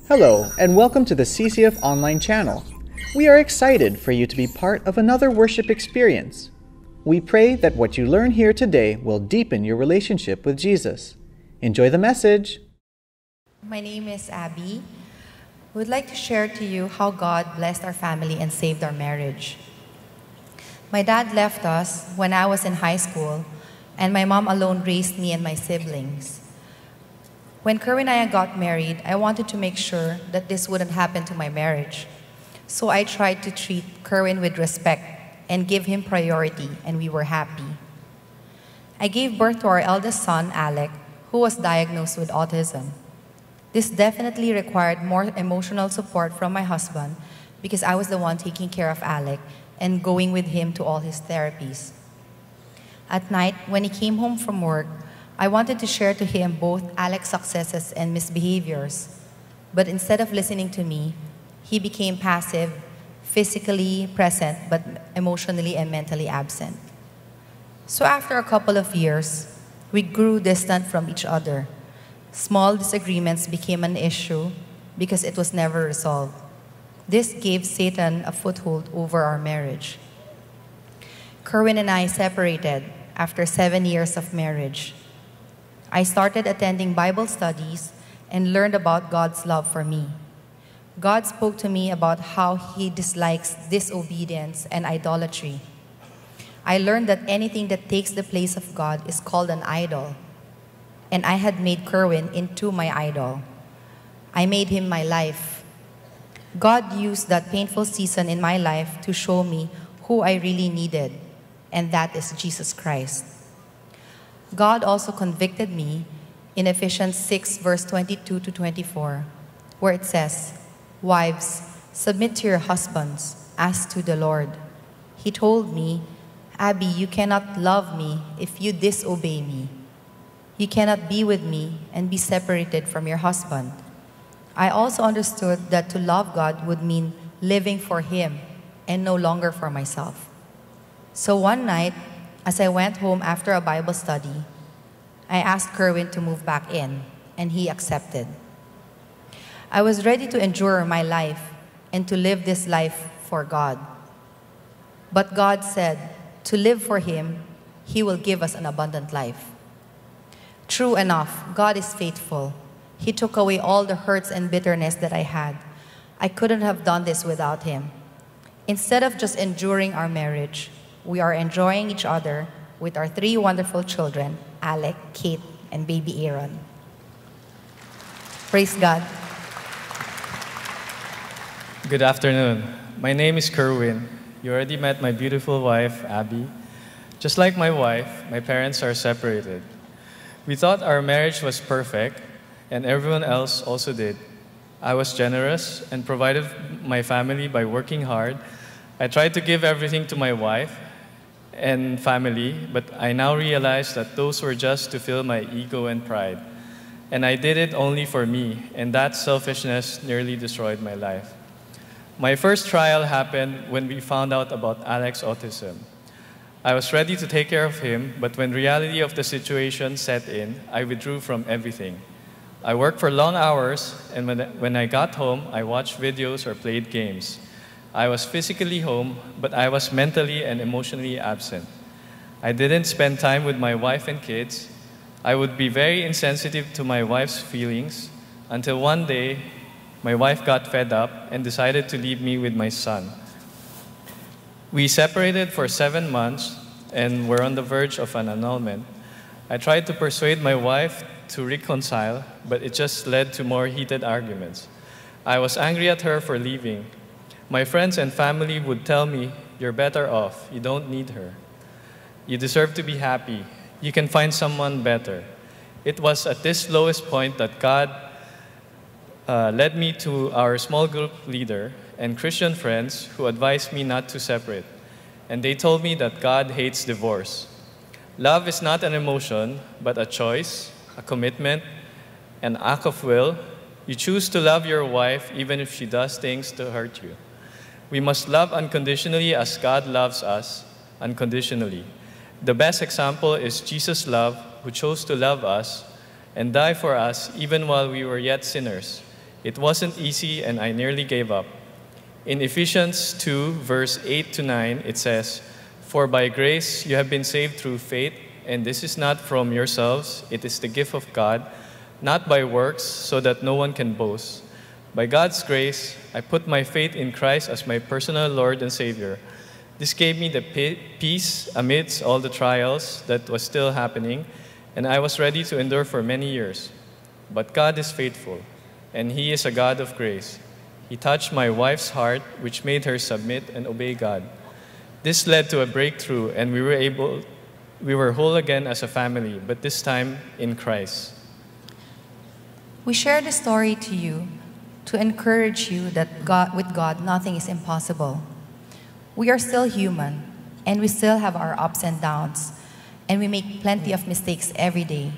Hello, and welcome to the CCF Online channel. We are excited for you to be part of another worship experience. We pray that what you learn here today will deepen your relationship with Jesus. Enjoy the message. My name is Abby. We would like to share to you how God blessed our family and saved our marriage. My dad left us when I was in high school, and my mom alone raised me and my siblings. When Kerwin and I got married, I wanted to make sure that this wouldn't happen to my marriage. So I tried to treat Kerwin with respect and give him priority, and we were happy. I gave birth to our eldest son, Alec, who was diagnosed with autism. This definitely required more emotional support from my husband because I was the one taking care of Alec and going with him to all his therapies. At night, when he came home from work, I wanted to share to him both Alec's successes and misbehaviors. But instead of listening to me, he became passive, physically present, but emotionally and mentally absent. So after a couple of years, we grew distant from each other. Small disagreements became an issue because it was never resolved. This gave Satan a foothold over our marriage. Kerwin and I separated after 7 years of marriage. I started attending Bible studies and learned about God's love for me. God spoke to me about how He dislikes disobedience and idolatry. I learned that anything that takes the place of God is called an idol. And I had made Kerwin into my idol. I made him my life. God used that painful season in my life to show me who I really needed, and that is Jesus Christ. God also convicted me in Ephesians 6, verse 22 to 24, where it says, "Wives, submit to your husbands as to the Lord." He told me, "Abby, you cannot love me if you disobey me. You cannot be with me and be separated from your husband." I also understood that to love God would mean living for Him and no longer for myself. So one night, as I went home after a Bible study, I asked Kerwin to move back in, and he accepted. I was ready to endure my life and to live this life for God. But God said, to live for Him, He will give us an abundant life. True enough, God is faithful. He took away all the hurts and bitterness that I had. I couldn't have done this without Him. Instead of just enduring our marriage, we are enjoying each other with our 3 wonderful children, Alec, Kate, and baby Aaron. Praise God. Good afternoon. My name is Kerwin. You already met my beautiful wife, Abby. Just like my wife, my parents are separated. We thought our marriage was perfect, and everyone else also did. I was generous and provided my family by working hard. I tried to give everything to my wife and family, but I now realize that those were just to fill my ego and pride. And I did it only for me, and that selfishness nearly destroyed my life. My first trial happened when we found out about Alec's autism. I was ready to take care of him, but when reality of the situation set in, I withdrew from everything. I worked for long hours, and when I got home, I watched videos or played games. I was physically home, but I was mentally and emotionally absent. I didn't spend time with my wife and kids. I would be very insensitive to my wife's feelings until one day, my wife got fed up and decided to leave me with my son. We separated for 7 months and were on the verge of an annulment. I tried to persuade my wife to reconcile, but it just led to more heated arguments. I was angry at her for leaving. My friends and family would tell me, "You're better off. You don't need her. You deserve to be happy. You can find someone better." It was at this lowest point that God led me to our small group leader and Christian friends who advised me not to separate. And they told me that God hates divorce. Love is not an emotion, but a choice, a commitment, an act of will. You choose to love your wife even if she does things to hurt you. We must love unconditionally as God loves us unconditionally. The best example is Jesus' love, who chose to love us and die for us even while we were yet sinners. It wasn't easy and I nearly gave up. In Ephesians 2, verse 8 to 9, it says, "For by grace you have been saved through faith, and this is not from yourselves, it is the gift of God, not by works, so that no one can boast. By God's grace, I put my faith in Christ as my personal Lord and Savior. This gave me the peace amidst all the trials that was still happening, and I was ready to endure for many years. But God is faithful, and He is a God of grace. He touched my wife's heart, which made her submit and obey God. This led to a breakthrough, and we were whole again as a family, but this time in Christ." We share the story to you to encourage you that with God, nothing is impossible. We are still human, and we still have our ups and downs, and we make plenty of mistakes every day.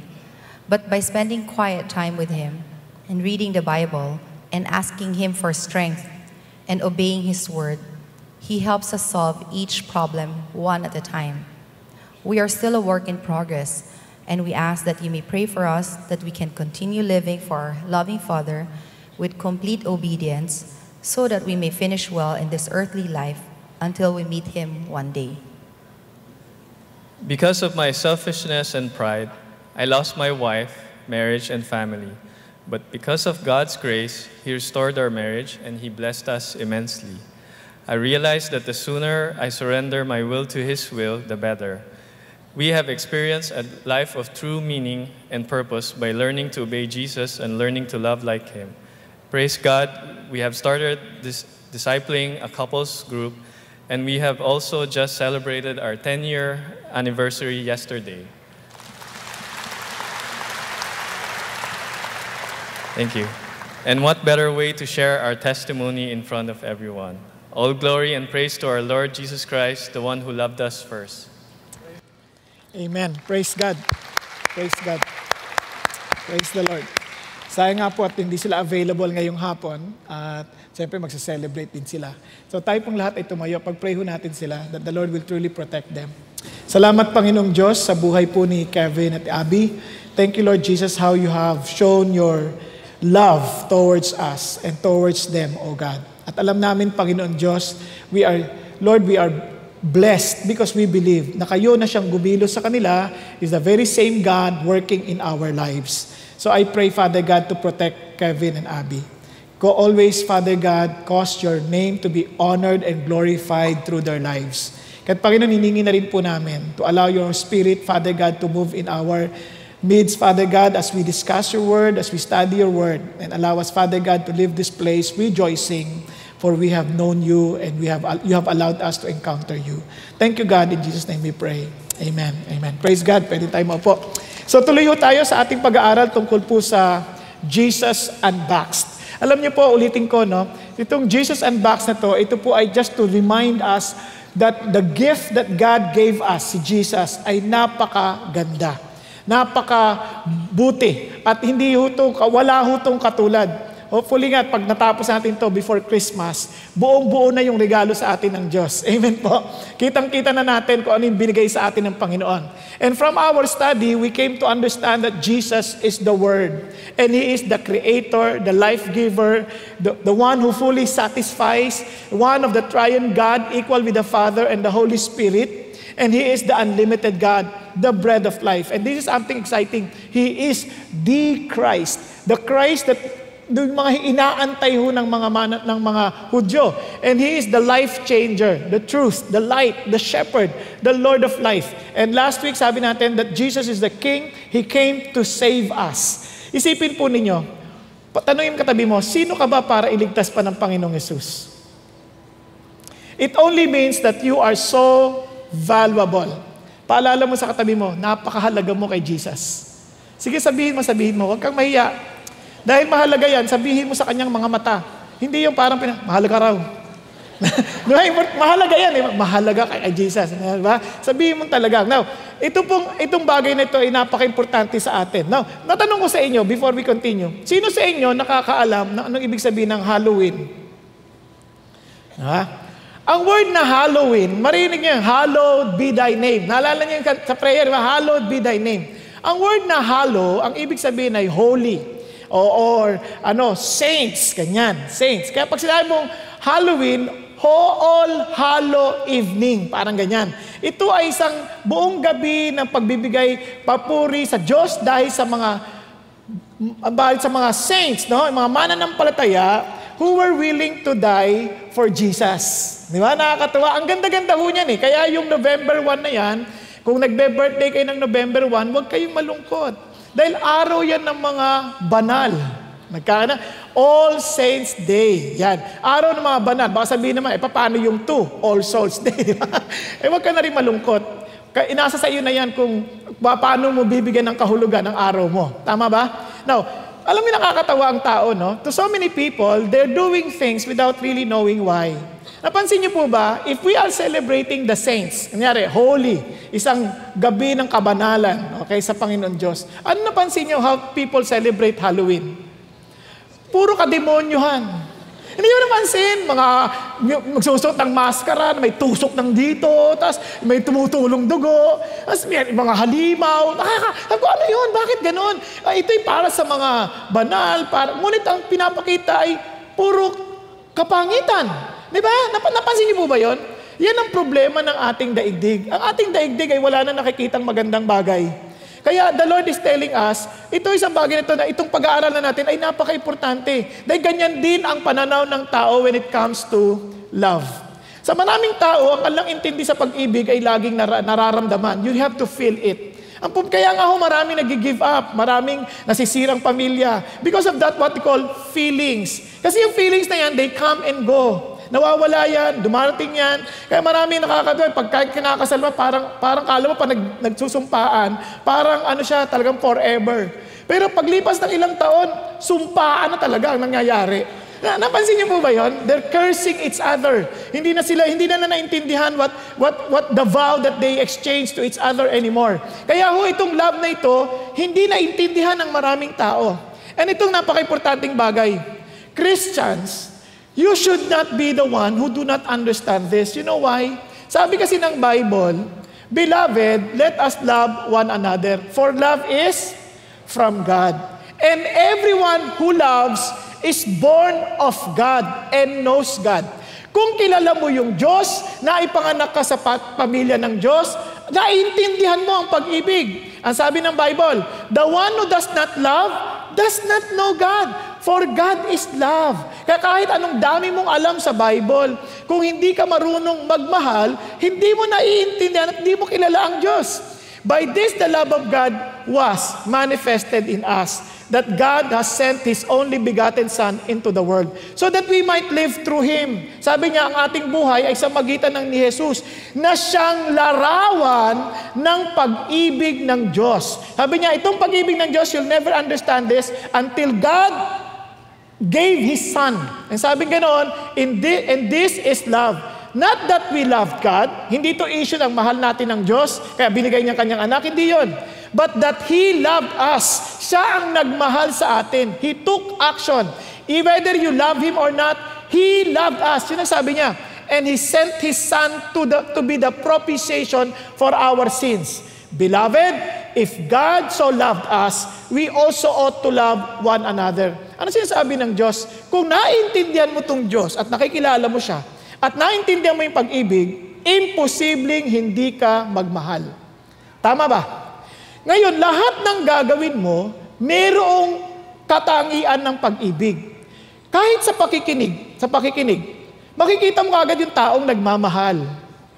But by spending quiet time with Him, and reading the Bible, and asking Him for strength, and obeying His word, He helps us solve each problem one at a time. We are still a work in progress, and we ask that you may pray for us that we can continue living for our loving Father with complete obedience, so that we may finish well in this earthly life until we meet Him one day. Because of my selfishness and pride, I lost my wife, marriage, and family. But because of God's grace, He restored our marriage and He blessed us immensely. I realized that the sooner I surrender my will to His will, the better. We have experienced a life of true meaning and purpose by learning to obey Jesus and learning to love like Him. Praise God, we have started this discipling a couples group, and we have also just celebrated our 10-year anniversary yesterday. Thank you. And what better way to share our testimony in front of everyone? All glory and praise to our Lord Jesus Christ, the one who loved us first. Amen. Praise God. Praise God. Praise the Lord. Sayang nga po at hindi sila available ngayong hapon at siyempre magsa-celebrate din sila. So tayo pong lahat ay tumayo. Pag-pray ho natin sila that the Lord will truly protect them. Salamat Panginoong Diyos sa buhay po ni Kevin at Abby. Thank you Lord Jesus how you have shown your love towards us and towards them, O God. At alam namin Panginoon Diyos, we are blessed because we believe na kayo na siyang gumilos sa kanila is the very same God working in our lives. So I pray, Father God, to protect Kevin and Abby. Go always, Father God, cause your name to be honored and glorified through their lives. Kahit Panginoon, hiningi na rin po namin to allow your Spirit, Father God, to move in our midst, Father God, as we discuss your word, as we study your word, and allow us, Father God, to leave this place rejoicing, for we have known you and you have allowed us to encounter you. Thank you, God. In Jesus' name we pray. Amen. Amen. Praise God. Pwede tayo maupo. So tuloy ho tayo sa ating pag-aaral tungkol po sa Jesus Unboxed. Alam niyo po, ulitin ko, no? Itong Jesus Unboxed na to, ito po ay just to remind us that the gift that God gave us, si Jesus, ay napakaganda. Napakabuti. At hindi ho ito, wala ho itong katulad. Hopefully nga, pag natapos natin to before Christmas, buong-buo na yung regalo sa atin ng Diyos. Amen po. Kitang-kita na natin kung ano yung binigay sa atin ng Panginoon. And from our study, we came to understand that Jesus is the Word. And He is the Creator, the Life Giver, the one who fully satisfies, one of the Triune God, equal with the Father and the Holy Spirit. And He is the unlimited God, the bread of life. And this is something exciting. He is the Christ. The Christ that yung mga inaantay ho ng mga Hudyo. And He is the life changer, the truth, the light, the shepherd, the Lord of life. And last week sabi natin that Jesus is the King. He came to save us. Isipin po ninyo, tanungin katabi mo, sino ka ba para iligtas pa ng Panginoong Yesus? It only means that you are so valuable. Paalala mo sa katabi mo, napakahalaga mo kay Jesus. Sige, sabihin mo, huwag kang mahiya. Dahil mahalaga yan, sabihin mo sa kanyang mga mata. Hindi yung parang mahalaga raw. Mahalaga yan, mahalaga kay Jesus. Diba? Sabihin mo talaga. Now, itong bagay na ito ay napaka-importante sa atin. Now, natanong ko sa inyo, before we continue, sino sa inyo nakakaalam na anong ibig sabihin ng Halloween? Ang word na Halloween, marinig niyo, hallowed be thy name. Naalala niyo sa prayer, hallowed be thy name. Ang word na hallow, ang ibig sabihin ay holy. or saints, ganyan, saints. Kaya pag sinabi mong Halloween, All Hallow Evening, parang ganyan. Ito ay isang buong gabi ng pagbibigay papuri sa Diyos dahil sa mga saints, no? Mga mananampalataya who were willing to die for Jesus. Di ba? Nakakatawa. Ang ganda-ganda ho niyan eh. Kaya yung November 1 na yan, kung nagbe-birthday kayo ng November 1, huwag kayong malungkot. Dahil araw yan ng mga banal. All Saints Day. Yan. Araw ng mga banal. Baka sabihin naman, paano yung 2? All Souls Day. Huwag ka na rin malungkot. Inasa sa iyo na yan kung paano mo bibigyan ng kahulugan ng araw mo. Tama ba? Now, alam mo nakakatawa ang tao, no? To so many people, they're doing things without really knowing why. Napansin niyo po ba, if we are celebrating the saints, kunyari, holy, isang gabi ng kabanalan, okay, sa Panginoon Diyos, ano napansin niyo how people celebrate Halloween? Puro kademonyohan. Hindi nyo napansin, magsusot ng maskara, may tusok ng dito, tapos may tumutulong dugo, tapos may mga halimaw. Ano yun? Bakit ganun? Ito'y para sa mga banal, ngunit ang pinapakita ay puro kapangitan. Di ba? Napansin niyo po ba yun? Yan ang problema ng ating daigdig. Ang ating daigdig ay wala na nakikitang magandang bagay. Kaya the Lord is telling us, ito isang bagay nito na itong pag-aaral na natin ay napaka-importante. Dahil ganyan din ang pananaw ng tao when it comes to love. Sa maraming tao, ang kalang intindi sa pag-ibig ay laging nararamdaman. You have to feel it. Kaya nga maraming nag-give up, maraming nasisirang pamilya. Because of that, what we call feelings. Kasi yung feelings na yan, they come and go. Nawawala yan, dumarating yan. Kaya marami nakakatawa, pag kinakasal mo, parang kala mo pa nagsusumpaan, parang siya, talagang forever. Pero paglipas ng ilang taon, sumpaan na talaga ang nangyayari. Napansin niyo po ba yun? They're cursing each other. Hindi na naintindihan what the vow that they exchange to each other anymore. Kaya itong love na ito, hindi naintindihan ng maraming tao. And itong napaka-importanting bagay, Christians, you should not be the one who do not understand this. You know why? Sabi kasi ng Bible, Beloved, let us love one another, for love is from God. And everyone who loves is born of God and knows God. Kung kilala mo yung Diyos, naipanganak ka sa pamilya ng Diyos, naiintindihan mo ang pag-ibig. Ang sabi ng Bible, the one who does not love does not know God, for God is love. Kaya kahit anong dami mong alam sa Bible, kung hindi ka marunong magmahal, hindi mo naiintindihan at hindi mo kilala ang Diyos. By this, the love of God was manifested in us, that God has sent His only begotten Son into the world, so that we might live through Him. Sabi niya, ang ating buhay ay sa magitan ng ni Jesus, na siyang larawan ng pag-ibig ng Diyos. Sabi niya, itong pag-ibig ng Diyos, you'll never understand this until God gave His Son. And sabi ganoon, and this is love. Not that we loved God, hindi to issue ng mahal natin ng Diyos, kaya binigay niya kanyang anak, hindi yon. But that He loved us. Siya ang nagmahal sa atin. He took action. Whether you love Him or not, He loved us. Yun ang sabi niya. And He sent His Son to be the propitiation for our sins. Beloved, if God so loved us, we also ought to love one another. Ano sinasabi ng Diyos? Kung naiintindihan mo itong Diyos at nakikilala mo siya, at naintindihan mo yung pag-ibig, imposibleng hindi ka magmahal. Tama ba? Ngayon, lahat ng gagawin mo, mayroong katangian ng pag-ibig. Kahit sa pakikinig, makikita mo agad yung taong nagmamahal.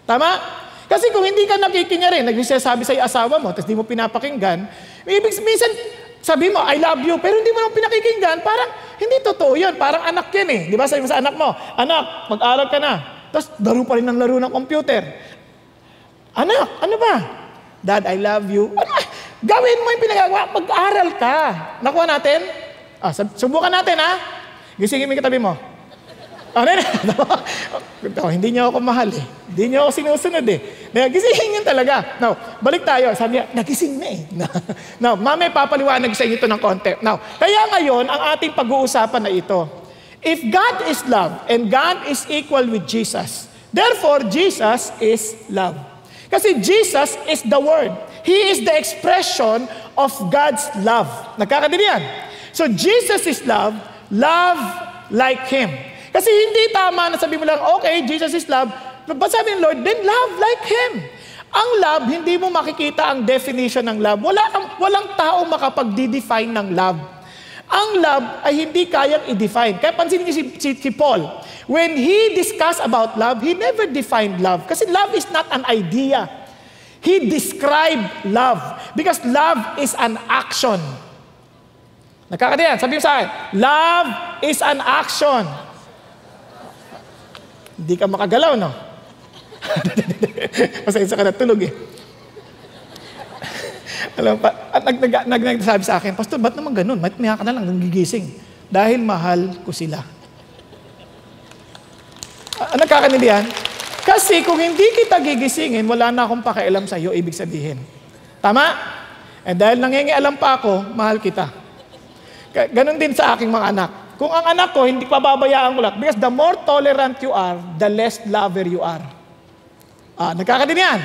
Tama? Kasi kung hindi ka nakikinig rin, nagsasabi sa asawa mo, tapos di mo pinapakinggan, minsan sabi mo, I love you, pero hindi mo naman pinakikinggan, parang hindi totoo yun. Parang anak yan eh. Di ba sabi mo sa anak mo, anak, mag-aral ka na. Tapos laro pa rin ng laro ng computer. Anak, ano ba? Dad, I love you. Gawin mo yung pinagagawa, mag-aral ka. Nakuha natin? Subukan natin, ha? Gisingin mo yung katabi mo. Hindi niyo ako mahal eh. Hindi niyo ako sinusunod eh. Gisingin yun talaga. Now, balik tayo. Sabi niya, nagising na eh. Now, mamaya papaliwanag sa inyo ito ng konti. Now, kaya ngayon, ang ating pag-uusapan na ito, if God is love and God is equal with Jesus, therefore, Jesus is love. Kasi Jesus is the Word. He is the expression of God's love. Nagkakadili yan. So Jesus is love, love like Him. Kasi hindi tama na sabi mo lang, okay, Jesus is love, but sabi ng Lord, then love like Him. Ang love, hindi mo makikita ang definition ng love. Walang tao makapag-define ng love. Ang love ay hindi kayang i-define. Kaya pansinin niyo si Paul. When he discussed about love, he never defined love. Kasi love is not an idea. He described love. Because love is an action. Nagkakaintindihan? Sabi mo sa akin, love is an action. Hindi ka makagalaw, no? Pasensya ka na, tulog eh. Alam pa, at nagsabi sa akin, Pastor, ba't naman ganun? Maya ka na lang, nagigising. Dahil mahal ko sila. Nagkakaintindihan? Kasi kung hindi kita gigisingin, wala na akong pakialam sa iyo, ibig sabihin. Tama? And dahil nangingialam pa ako, mahal kita. Ganon din sa aking mga anak. Kung ang anak ko, hindi pababayaan ko lang. Because the more tolerant you are, the less lover you are. Nagkakaintindihan?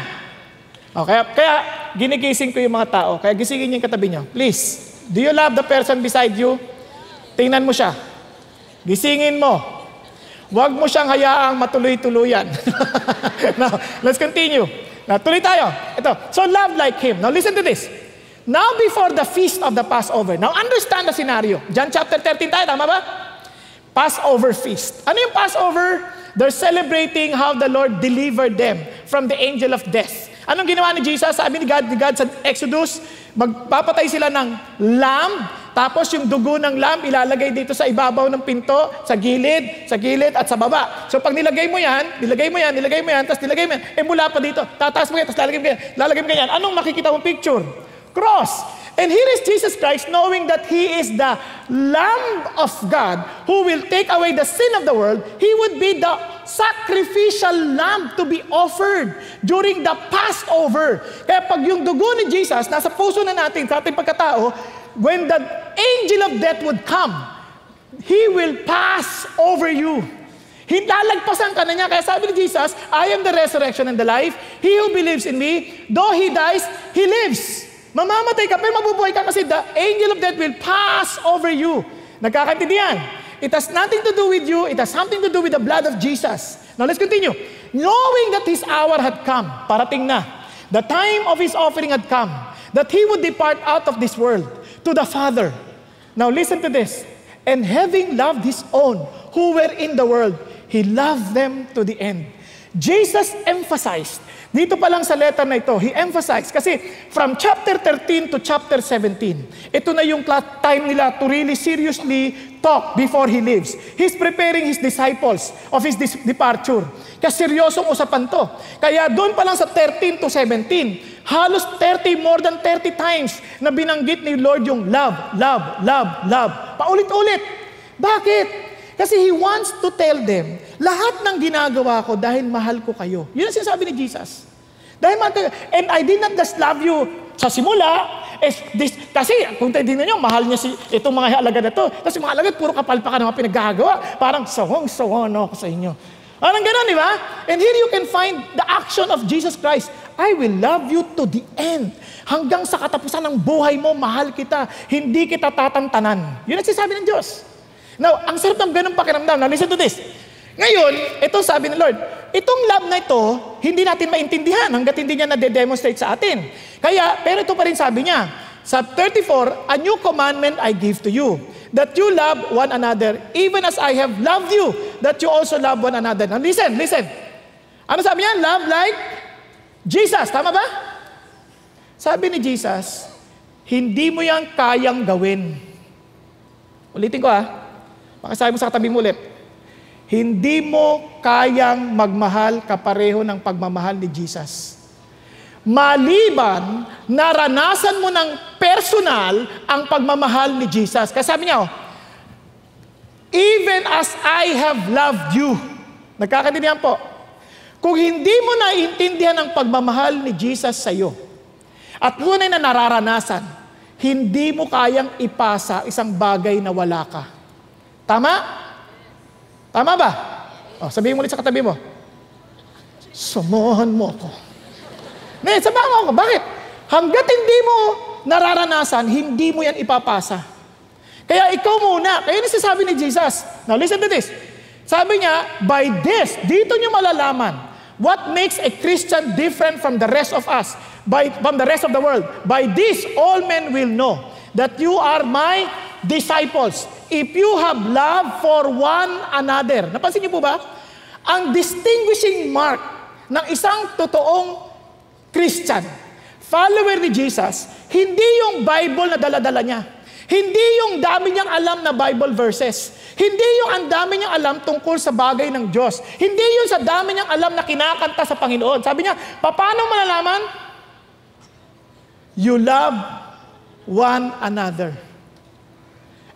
Kaya ginigising ko yung mga tao. Kaya gisingin niyo yung katabi niyo. Please, do you love the person beside you? Tingnan mo siya. Gisingin mo. Huwag mo siyang hayaang matuloy-tuluyan. Now, let's continue. Now, tuloy tayo. Ito. So, love like Him. Now, listen to this. Now, before the feast of the Passover. Now, understand the scenario. John chapter 13 tayo, tama ba? Passover feast. Ano yung Passover? They're celebrating how the Lord delivered them from the angel of death. Anong ginawa ni Jesus? Sabi ni God sa Exodus, magpapatay sila ng lamb, tapos yung dugo ng lamb ilalagay dito sa ibabaw ng pinto, sa gilid, at sa baba. So pag nilagay mo yan, tapos nilagay mo yan, mula pa dito, tataas mo yan, tapos lalagay mo yan. Anong makikita mong picture? Cross. And here is Jesus Christ knowing that He is the Lamb of God who will take away the sin of the world. He would be the sacrificial lamb to be offered during the Passover. Kaya pag yung dugo ni Jesus nasa puso na natin sa ating pagkatao, when the angel of death would come, He will pass over you. Lalagpasan ka na niya. Kaya sabi ni Jesus, I am the resurrection and the life. He who believes in me, though he dies, he lives. Mamamatay ka, pero mabubuhay ka kasi the angel of death will pass over you. Nagkakaintindihan? It has nothing to do with you. It has something to do with the blood of Jesus. Now let's continue. Knowing that His hour had come, parating na, the time of His offering had come, that He would depart out of this world to the Father. Now listen to this. And having loved His own who were in the world, He loved them to the end. Jesus emphasized, dito pa lang sa letter na ito, He emphasized, kasi from chapter 13 to chapter 17, ito na yung time nila to really seriously talk before He leaves. He's preparing His disciples of His departure. Kaya seryosong usapan to. Kaya doon pa lang sa 13 to 17, halos more than 30 times na binanggit ni Lord yung love. Paulit-ulit. Bakit? Kasi He wants to tell them, lahat ng ginagawa ko dahil mahal ko kayo. Yun ang sinasabi ni Jesus. Dahil mahal kayo. And I did not just love you sa simula. Kasi kung tingnan nyo, mahal niya itong mga alagad na to. Kasi mga alagad, puro kapalpakan ang mga pinaggagawa. Parang sawang-sawa ako sa inyo. Parang gano'n, di ba? And here you can find the action of Jesus Christ. I will love you to the end. Hanggang sa katapusan ng buhay mo, mahal kita. Hindi kita tatantanan. Yun ang sinasabi ng Diyos. Now, ang sarap ng ganung pakiramdam. Now, listen to this. Ngayon, ito sabi ng Lord, itong love na ito, hindi natin maintindihan hanggat hindi niya na-demonstrate sa atin. Kaya, pero ito pa rin sabi niya, sa 34, a new commandment I give to you, that you love one another, even as I have loved you, that you also love one another. Now, listen. Ano sabi niya? Love like Jesus. Tama ba? Sabi ni Jesus, hindi mo yan kayang gawin. Ulitin ko Pakisabi mo sa katabi mo ulit. Hindi mo kayang magmahal kapareho ng pagmamahal ni Jesus. Maliban, naranasan mo ng personal ang pagmamahal ni Jesus. Kasi sabi niya, even as I have loved you. Nagkakaintindihan po. Kung hindi mo naiintindihan ang pagmamahal ni Jesus sa iyo, at tunay na nararanasan, hindi mo kayang ipasa isang bagay na wala ka. Tama? Tama ba? Sabihin mo ulit sa katabi mo. Sumuhan mo ako. Sabahan mo ako. Bakit? Hanggat hindi mo nararanasan, hindi mo yan ipapasa. Kaya ikaw muna. Kaya nasasabi ni Jesus. Now listen to this. Sabi niya, by this, dito niyo malalaman what makes a Christian different from the rest of us, from the rest of the world. By this, all men will know that you are my disciples. If you have love for one another. Napansin niyo po ba? Ang distinguishing mark ng isang totoong Christian, follower ni Jesus, hindi yung Bible na dala-dala niya. Hindi yung dami niyang alam na Bible verses. Hindi yung ang dami niyang alam tungkol sa bagay ng Diyos. Hindi yung sa dami niyang alam na kinakanta sa Panginoon. Sabi niya, paano malalaman? You love one another.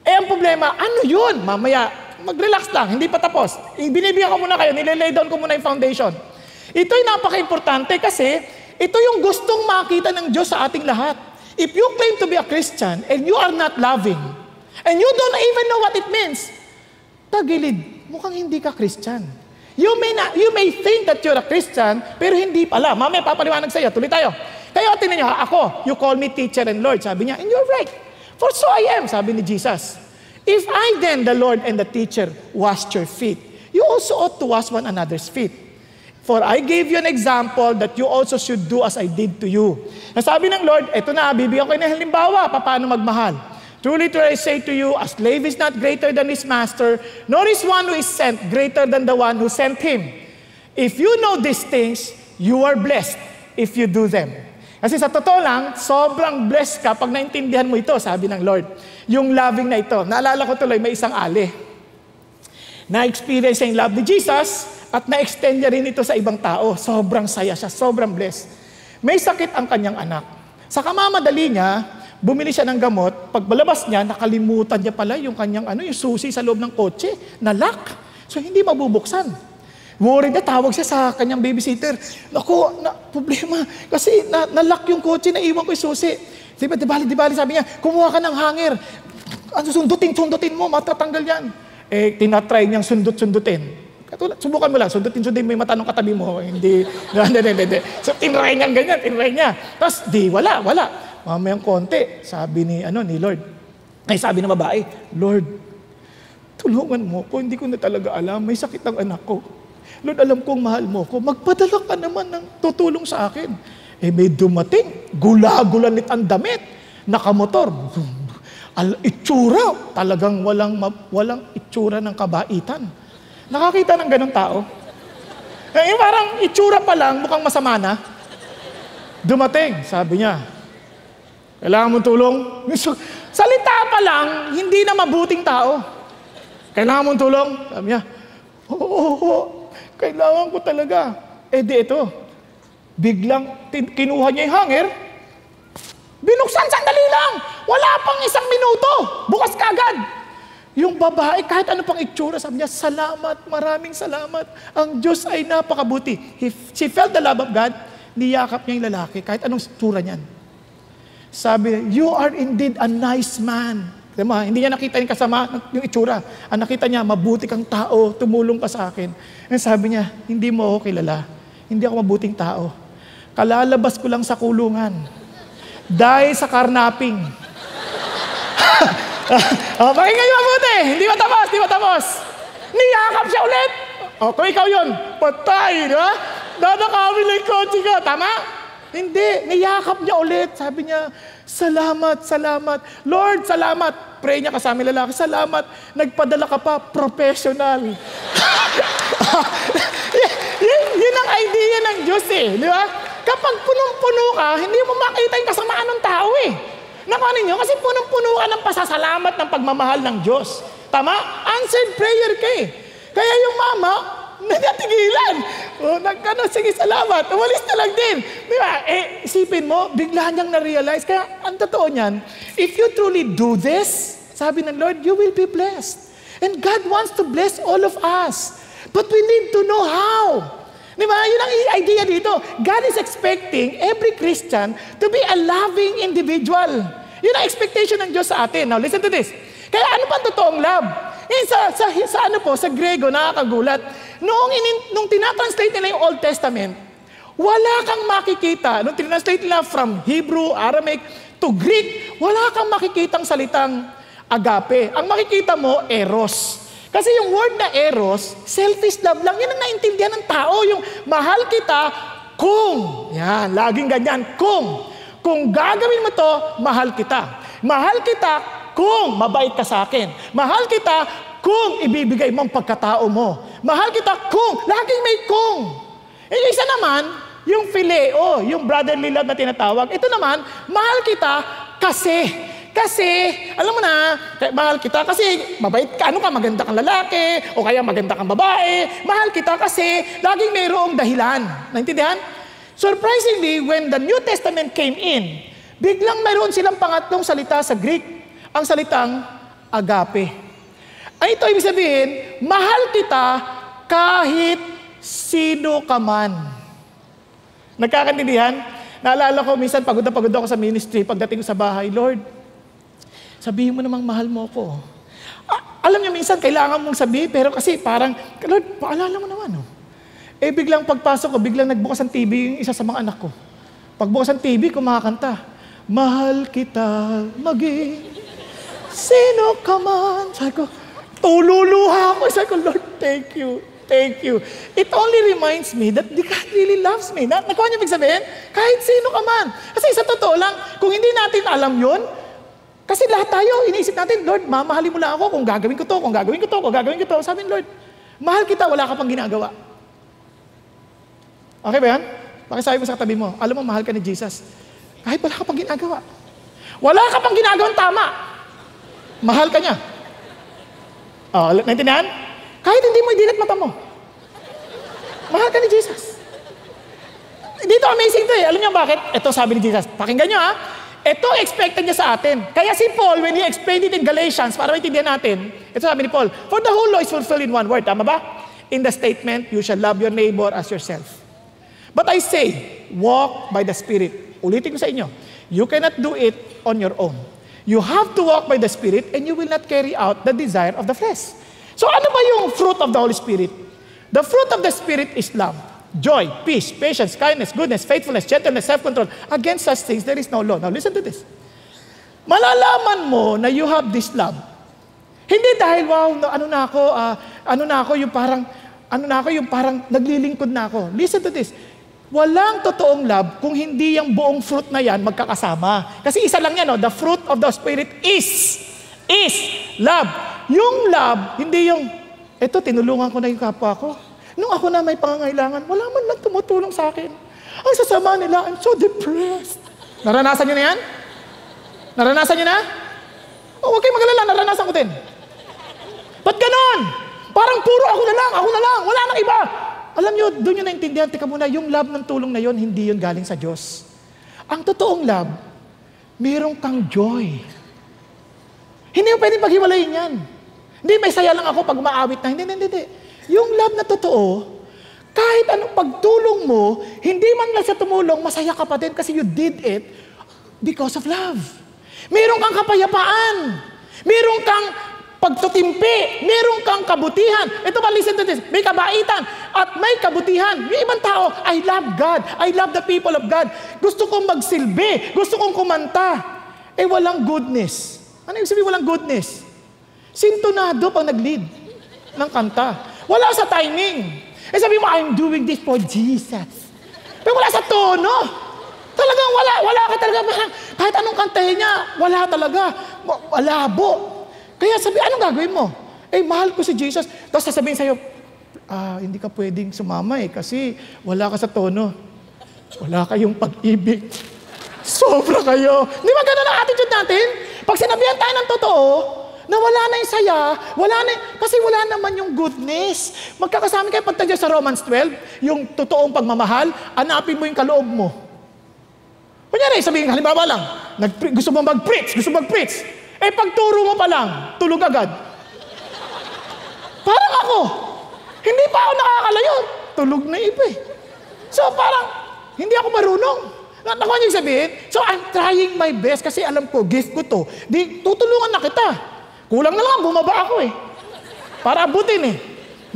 Ang problema, ano yun? Mamaya, mag-relax lang, hindi pa tapos. Binibigyan ko muna kayo, nililay down ko muna yung foundation. Ito'y napaka-importante kasi ito yung gustong makita ng Diyos sa ating lahat. If you claim to be a Christian and you are not loving, and you don't even know what it means, tagilid, mukhang hindi ka Christian. You may think that you're a Christian, pero hindi pala. Mamaya papaliwanag sa iyo. Tuloy tayo. Kaya tingnan niyo, ako, you call me teacher and Lord. Sabi niya, and you're right. For so I am, sabi ni Jesus. If I then, the Lord and the teacher, washed your feet, you also ought to wash one another's feet. For I gave you an example that you also should do as I did to you. Nasabi ng Lord, eto na, bibigyan ko ng halimbawa, paano magmahal. Truly, truly I say to you, a slave is not greater than his master, nor is one who is sent greater than the one who sent him. If you know these things, you are blessed if you do them. Kasi sa totoo lang, sobrang blessed ka pag naintindihan mo ito, sabi ng Lord. Yung loving na ito. Naalala ko tuloy, may isang ali. Na-experience yung love ni Jesus, at na-extend niya rin ito sa ibang tao. Sobrang saya siya, sobrang blessed. May sakit ang kanyang anak. Sa kamamadali niya, bumili siya ng gamot. Pagbalabas niya, nakalimutan niya pala yung kanyang yung susi sa loob ng kotse, na lock. So hindi mabubuksan. Worried na, tawag siya sa kanyang babysitter. Naku, problema. Kasi na-lock yung kotse, naiwan ko yung susi. Di bali, sabi niya, kumuha ka ng hanger. Sundutin mo, matatanggal yan. Tinatry niyang sundut-sundutin. Subukan mo lang, sundutin mo yung mata ng katabi mo. Hindi. So, tinry niya ganyan, Tapos, wala. Mamayang konti, sabi ni Lord. Sabi ng babae, Lord, tulungan mo ko, hindi ko na talaga alam, may sakit ang anak ko. Lord, alam kong mahal mo ko, magpadala ka naman ng tutulong sa akin. May dumating, gula-gulanit ang damit, nakamotor, itsura, talagang walang itsura ng kabaitan. Nakakita ng ganong tao? Parang itsura pa lang, mukhang masama na. Dumating, sabi niya, kailangan mong tulong? Salita pa lang, hindi na mabuting tao. Kailangan mong tulong? Sabi niya, oo, kailangan ko talaga. Ito, biglang kinuha niya yung hanger, binuksan sandali lang, wala pang 1 minuto, bukas kagad. Yung babae, kahit ano pang itsura, sabi niya, salamat, maraming salamat. Ang Diyos ay napakabuti. She felt the love of God, niyakap niya yung lalaki, kahit anong itsura niyan. Sabi, you are indeed a nice man. Diba? Hindi niya nakita yung kasama, yung itsura. Ang nakita niya, mabuti kang tao, tumulong ka sa akin. And sabi niya, hindi mo ako kilala. Hindi ako mabuting tao. Kalalabas ko lang sa kulungan. Dahil sa karnaping. Pakinggan niyo mabuti. Hindi ba tapos? Niyakap siya ulit. Kung ikaw yun, patay, di ba? Dadakawin lang yung kotse ka. Tama? Hindi. Niyakap niya ulit. Sabi niya, salamat. Lord, salamat. Pray niya kasama yung lalaki. Salamat. Nagpadala ka pa. Professional. Yun ang idea ng Diyos di ba? Kapag punong-puno ka, hindi mo makita yung kasamaan ng tao Nakuha ninyo? Kasi punong-puno ka ng pasasalamat ng pagmamahal ng Diyos. Tama? Answered prayer ka Kaya yung mama, nagatigilan. Sige, salamat. Umalis na lang din. Di ba? Isipin mo, bigla niyang na-realize. Kaya, ang totoo niyan, if you truly do this, sabi ng Lord, you will be blessed. And God wants to bless all of us. But we need to know how. Di ba? Yun ang idea dito. God is expecting every Christian to be a loving individual. Yun ang expectation ng Diyos sa atin. Now, listen to this. Kaya ano pa totoong love? Sa Grego, nakakagulat. Nung tinatranslate nila yung Old Testament, wala kang makikita. Nung tinatranslate nila from Hebrew, Aramaic, to Greek, wala kang makikitang salitang agape. Ang makikita mo, eros. Kasi yung word na eros, selfish love lang. Yan ang naintindihan ng tao. Yung mahal kita kung. Yan, laging ganyan. Kung gagawin mo to, mahal kita. Mahal kita kung mabait ka sa akin. Mahal kita kung ibibigay mo ang pagkatao mo. Mahal kita kung. Laging may kung. Yung isa naman, yung phileo, yung brotherly love na tinatawag. Ito naman, mahal kita kasi. Kasi, alam mo na, mahal kita kasi mabait ka, maganda kang lalaki, o kaya maganda kang babae. Mahal kita kasi laging mayroong dahilan. Naintindihan? Surprisingly, when the New Testament came in, biglang mayroon silang pangatlong salita sa Greek, ang salitang agape. Ay ito ibig sabihin, mahal kita kahit sino ka man. Nagkakaintindihan? Naalala ko, minsan pagod ako sa ministry, pagdating ko sa bahay, Lord, sabihin mo namang mahal mo ako. Alam niyo, minsan kailangan mong sabihin, pero kasi parang, Lord, paalala mo naman. Oh. Eh biglang pagpasok ko, biglang nagbukas ang TV yung isa sa mga anak ko. Pagbukas ang TV, kumakanta, mahal kita maging sino ka man. Sabi ko, tululuha ako. Sabi ko, Lord, thank you. Thank you. It only reminds me that God really loves me. Nakuha niyo ibig sabihin? Kahit sino ka man. Kasi sa totoo lang, kung hindi natin alam yun, kasi lahat tayo, iniisip natin, Lord, mamahalin mo lang ako kung gagawin ko to, kung gagawin ko to, kung gagawin ko to. Sabi ni Lord, mahal kita, wala ka pang ginagawa. Okay ba yan? Pakisabi mo sa katabi mo, alam mo, mahal ka ni Jesus. Kahit wala ka pang ginagawa. Wala ka pang ginagawang tama. Mahal ka niya. Oh, naintindihan? Kahit hindi mo idilat mata mo. Mahal ka ni Jesus. Dito amazing to eh. Alam niyo bakit? Ito sabi ni Jesus. Pakinggan niyo ha. Ito expected niya sa atin. Kaya si Paul, when he explained it in Galatians, para maintindihan natin, ito sabi ni Paul, for the whole law is fulfilled in one word. Tama ba? In the statement, you shall love your neighbor as yourself. But I say, walk by the Spirit. Ulitin ko sa inyo. You cannot do it on your own. You have to walk by the Spirit and you will not carry out the desire of the flesh. So ano ba yung fruit of the Holy Spirit? The fruit of the Spirit is love, joy, peace, patience, kindness, goodness, faithfulness, gentleness, self-control. Against such things, there is no law. Now listen to this. Malalaman mo na you have this love. Hindi dahil, wow, ano na ako, yung parang naglilingkod na ako. Listen to this. Walang totoong love kung hindi yung buong fruit na yan magkakasama. Kasi isa lang yan, no? The fruit of the Spirit is love. Yung love, hindi yung, eto, tinulungan ko na yung kapwa ko. Nung ako na may pangangailangan, wala man lang tumutulong sa akin. Ang sasama nila, I'm so depressed. Naranasan nyo na yan? Naranasan nyo na? O, huwag kayo magalala, naranasan ko din. Ba't ganon? Parang puro ako na lang, wala nang iba. Alam nyo, doon nyo naintindihan, tika muna, yung love ng tulong na yon, hindi yun galing sa Diyos. Ang totoong love, mayroong kang joy. Hindi mo pwedeng paghiwalayin yan. Hindi, may saya lang ako pag umaawit na. Hindi. Yung love na totoo, kahit anong pagtulong mo, hindi man lang sa tumulong, masaya ka pa din kasi you did it because of love. Meron kang kapayapaan. Meron kang pagtutimpi. Meron kang kabutihan. Ito ba, listen to this. May kabaitan at may kabutihan. Yung ibang tao, I love God. I love the people of God. Gusto kong magsilbi. Gusto kong kumanta. Eh, walang goodness. Ano yung sabihin walang goodness? Sintonado pang nag-lead ng kanta. Wala sa timing. Eh sabi mo, I'm doing this for Jesus. Pero wala sa tono. Talagang wala ka talaga. Kahit anong kantahin niya, wala talaga. Malabo. Kaya sabi, anong gagawin mo? Eh, mahal ko si Jesus. Tapos sasabihin sa'yo, hindi ka pwedeng sumama kasi wala ka sa tono. Wala kayong pag-ibig. Sobra kayo. Di ba ganun ang attitude natin? Pag sinabihan tayo ng totoo, na wala na yung saya, kasi wala naman yung goodness. Magkakasama kayo pagtagyo sa Romans 12, yung totoong pagmamahal, hanapin mo yung kaloob mo. Kunyari, sabihin, halimbawa lang, gusto mo mag-preach. Eh, pagturo mo pa lang, tulog agad. Parang ako, hindi pa ako nakakalayo, tulog na iba eh. So parang, hindi ako marunong. Nakuha niyo sabihin? So I'm trying my best kasi alam ko, gift ko to. Di, tutulungan na kita. Kulang na lang, bumaba ako eh. Para abutin eh.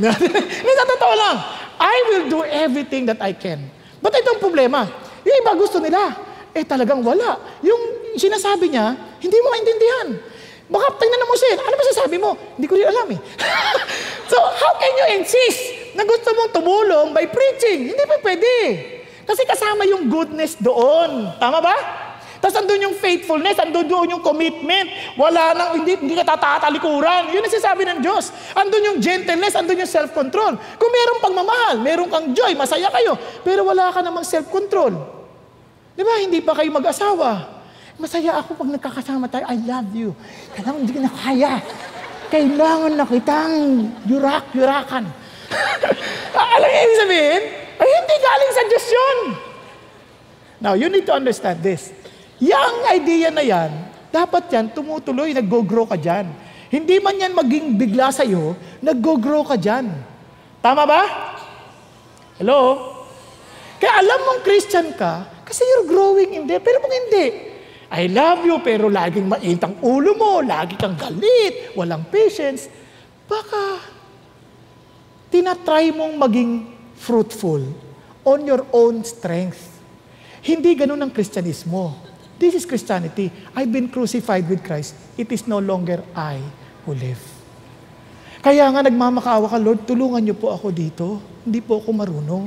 Hindi sa totoo lang. I will do everything that I can. But itong problema, yung iba gusto nila, eh talagang wala. Yung sinasabi niya, hindi mo maintindihan. Baka tingnan mo siya, ano ba sasabi mo? Hindi ko rin alam eh. So, how can you insist na gusto mong tumulong by preaching? Hindi pa pwede. Kasi kasama yung goodness doon. Tama ba? Tapos andun yung faithfulness, andun doon yung commitment. Wala nang, hindi ka tatatalikuran. Yun ang sinasabi ng Diyos. Andun yung gentleness, andun yung self-control. Kung meron pagmamahal, meron kang joy, masaya kayo, pero wala ka namang self-control. Di ba? Hindi pa kayo mag-asawa. Masaya ako pag nagkakasama tayo. I love you. Kailangan hindi ka na kaya. Kailangan na kitang yurak-yurakan. Alam niyo ibig sabihin? Ay, hindi galing sa Diyos yun. Now, you need to understand this. Yang idea na yan, dapat yan tumutuloy, nag-go-grow ka dyan. Hindi man yan maging bigla sa'yo, nag-go-grow ka dyan. Tama ba? Hello? Kaya alam mong Christian ka, kasi you're growing in there. Pero kung hindi, I love you, pero laging mainit ang ulo mo, lagi kang galit, walang patience, baka tinatry mong maging fruitful on your own strength. Hindi ganun ang Kristyanismo. This is Christianity. I've been crucified with Christ. It is no longer I who live. Kaya nga nagmamakaawa ka, Lord, tulungan niyo po ako dito. Hindi po ako marunong.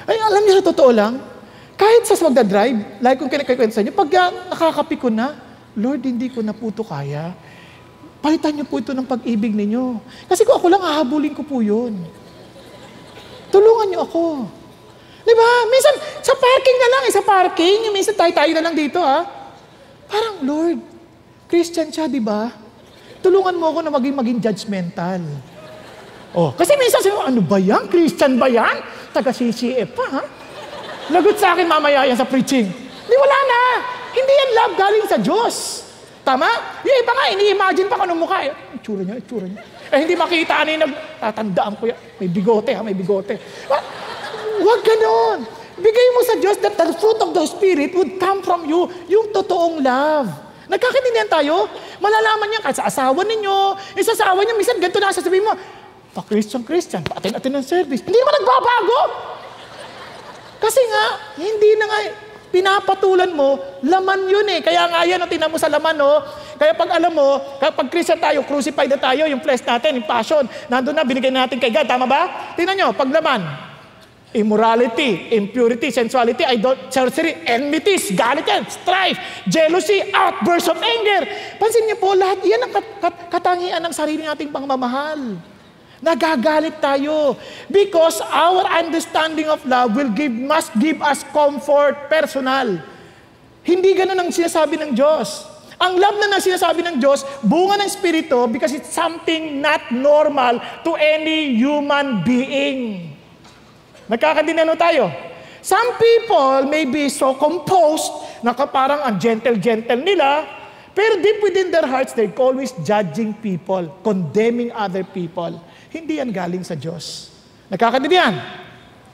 Ay, alam niyo, sa totoo lang, kahit sa magdadrive, like kung kinakakwento sa inyo, pag nakakapiko na, Lord, hindi ko na po ito kaya. Palitan niyo po ito ng pag-ibig ninyo. Kasi kung ako lang, hahabulin ko po yun. Tulungan niyo ako. Di ba? Minsan, sa parking na lang, sa parking, minsan tayo na lang dito, ha? Parang, Lord, Christian siya, di ba? Tulungan mo ako na maging judgmental. Oh, kasi minsan sabi mo, ano ba yan? Christian ba yan? Taga-CCF pa, ha? Lagot sa akin mamaya yan sa preaching. Di, wala na. Hindi yan love galing sa Diyos. Tama? Yung iba nga, ini-imagine pa kung anong mukha. Itsura niya. Eh, hindi makita, tatandaan ko yan. May bigote, ha? May bigote. Huwag ganon. Bigay mo sa Diyos that the fruit of the Spirit would come from you. Yung totoong love. Nagkakaintindihan tayo? Malalaman niya kahit sa asawa ninyo. Yung sa asawa niya, minsan ganito na sasabihin mo, pa-Christian, pa-atin-atin ng service. Hindi naman nagbabago. Kasi nga, hindi na nga, pinapatulan mo, laman yun eh. Kaya nga yan, tinan mo sa laman, no? Kaya pag alam mo, kapag Christian tayo, crucified na tayo, yung flesh natin, yung passion, nandun na, binigay natin kay God. Tama ba? Tingnan nyo, pag laman, immorality, impurity, sensuality, sorcery, enmities, galit yan, strife, jealousy, outbursts of anger. Pansin niyo po, lahat yan ang katangian ng sarili nating pangmamahal. Nagagalit tayo because our understanding of love must give us comfort personal. Hindi ganun ang sinasabi ng Diyos. Ang love na sinasabi ng Diyos, bunga ng Espiritu because it's something not normal to any human being. Nagkakaintindihan tayo? Some people may be so composed na parang ang gentle nila, pero deep within their hearts, they're always judging people, condemning other people. Hindi yan galing sa Diyos. Nagkakaintindihan?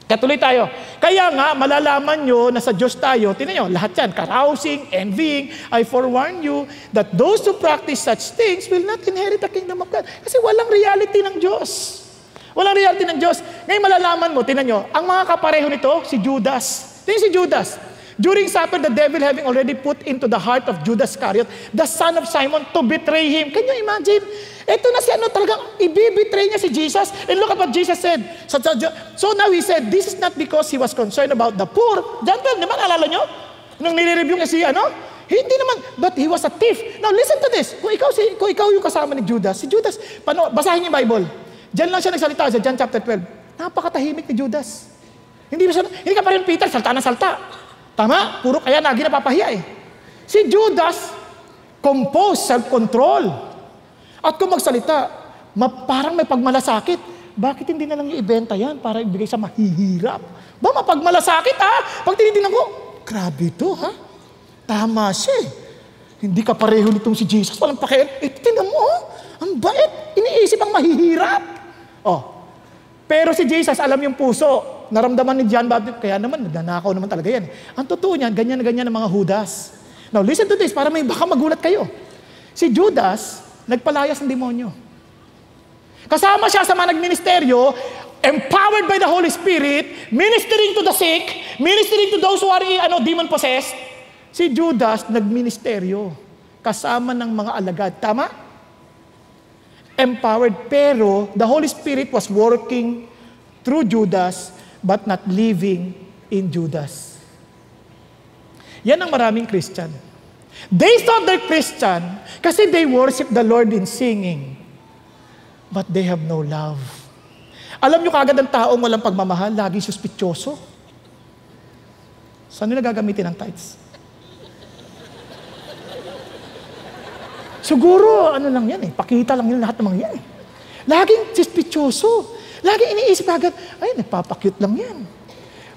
Katuloy tayo. Kaya nga, malalaman nyo na sa Diyos tayo, tingnan nyo, lahat yan, carousing, envying, I forewarn you that those who practice such things will not inherit the kingdom of God. Kasi walang reality ng Diyos. Walang reality ng Diyos. Ngayon malalaman mo, tingnan nyo, ang mga kapareho nito, si Judas. Tingnan si Judas. During supper, the devil having already put into the heart of Judas Iscariot, the son of Simon, to betray him. Can you imagine? Ito na si talagang ibibetray niya si Jesus. And look at what Jesus said. So now he said, this is not because he was concerned about the poor. Gentle, naman, alala nyo? Nung nire-review niya si Hindi naman, but he was a thief. Now listen to this. Kung ikaw yung kasama ni Judas, si Judas, basahin niyo yung Bible. Diyan lang siya nagsalita sa John chapter 12. Napakatahimik ni Judas. Hindi ka pa rin Peter, salta na salta. Tama? Puro kaya nagi napapahiya eh. Si Judas, composed, self-control. At kung magsalita, parang may pagmalasakit. Bakit hindi na lang ibenta yan para ibigay sa mahihirap? Ba, mapagmalasakit ha? Pag tinitingnan ko, grabe ito ha? Tama siya eh. Hindi ka pareho nitong si Jesus. Walang pakialam. Tingnan mo, ang bait. Iniisip ang mahihirap. Pero si Jesus, alam yung puso. Naramdaman ni John Baptist, kaya naman, nagnanakaw naman talaga yan. Ang totoo niyan, ganyan na ganyan ang mga Judas. Now, listen to this, para may baka magulat kayo. Si Judas, nagpalayas ng demonyo. Kasama siya sa mga nagministeryo, empowered by the Holy Spirit, ministering to the sick, ministering to those who are demon-possessed. Si Judas, nagministeryo. kasama ng mga alagad. Tama? Empowered, pero the Holy Spirit was working through Judas, but not living in Judas. Yan ang maraming Christian. They thought they're Christian kasi they worship the Lord in singing, but they have no love. Alam nyo kaagad ang taong walang pagmamahal, laging suspityoso. Saan nila gagamitin ang tithes? Siguro, ano lang yan pakita lang yun lahat ng mga yan Laging suspityoso. Laging iniisip agad, ay, nagpapakyut lang yan.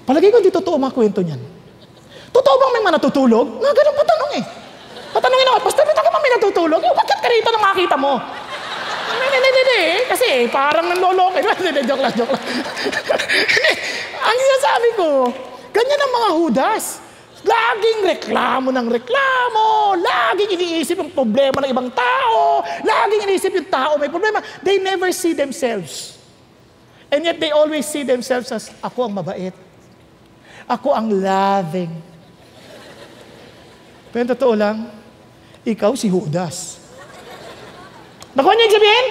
Palagay ko, hindi totoo mga kwento niyan. Totoo bang may mga natutulog? Nga, ganun patanong Patanongin ako, Pastor, ito ka ba may natutulog? Bakit ka rito nang makita mo? Hindi. Kasi parang nanloloko. Joke lang. Ang sinasabi ko, ganyan ang mga Judas. Laging reklamo ng reklamo. Laging iniisip yung problema ng ibang tao. Laging iniisip yung tao may problema. They never see themselves. And yet they always see themselves as, ako ang mabait. Ako ang loving. Pero totoo lang, ikaw si Judas. Nakuha niyo yung sabihin?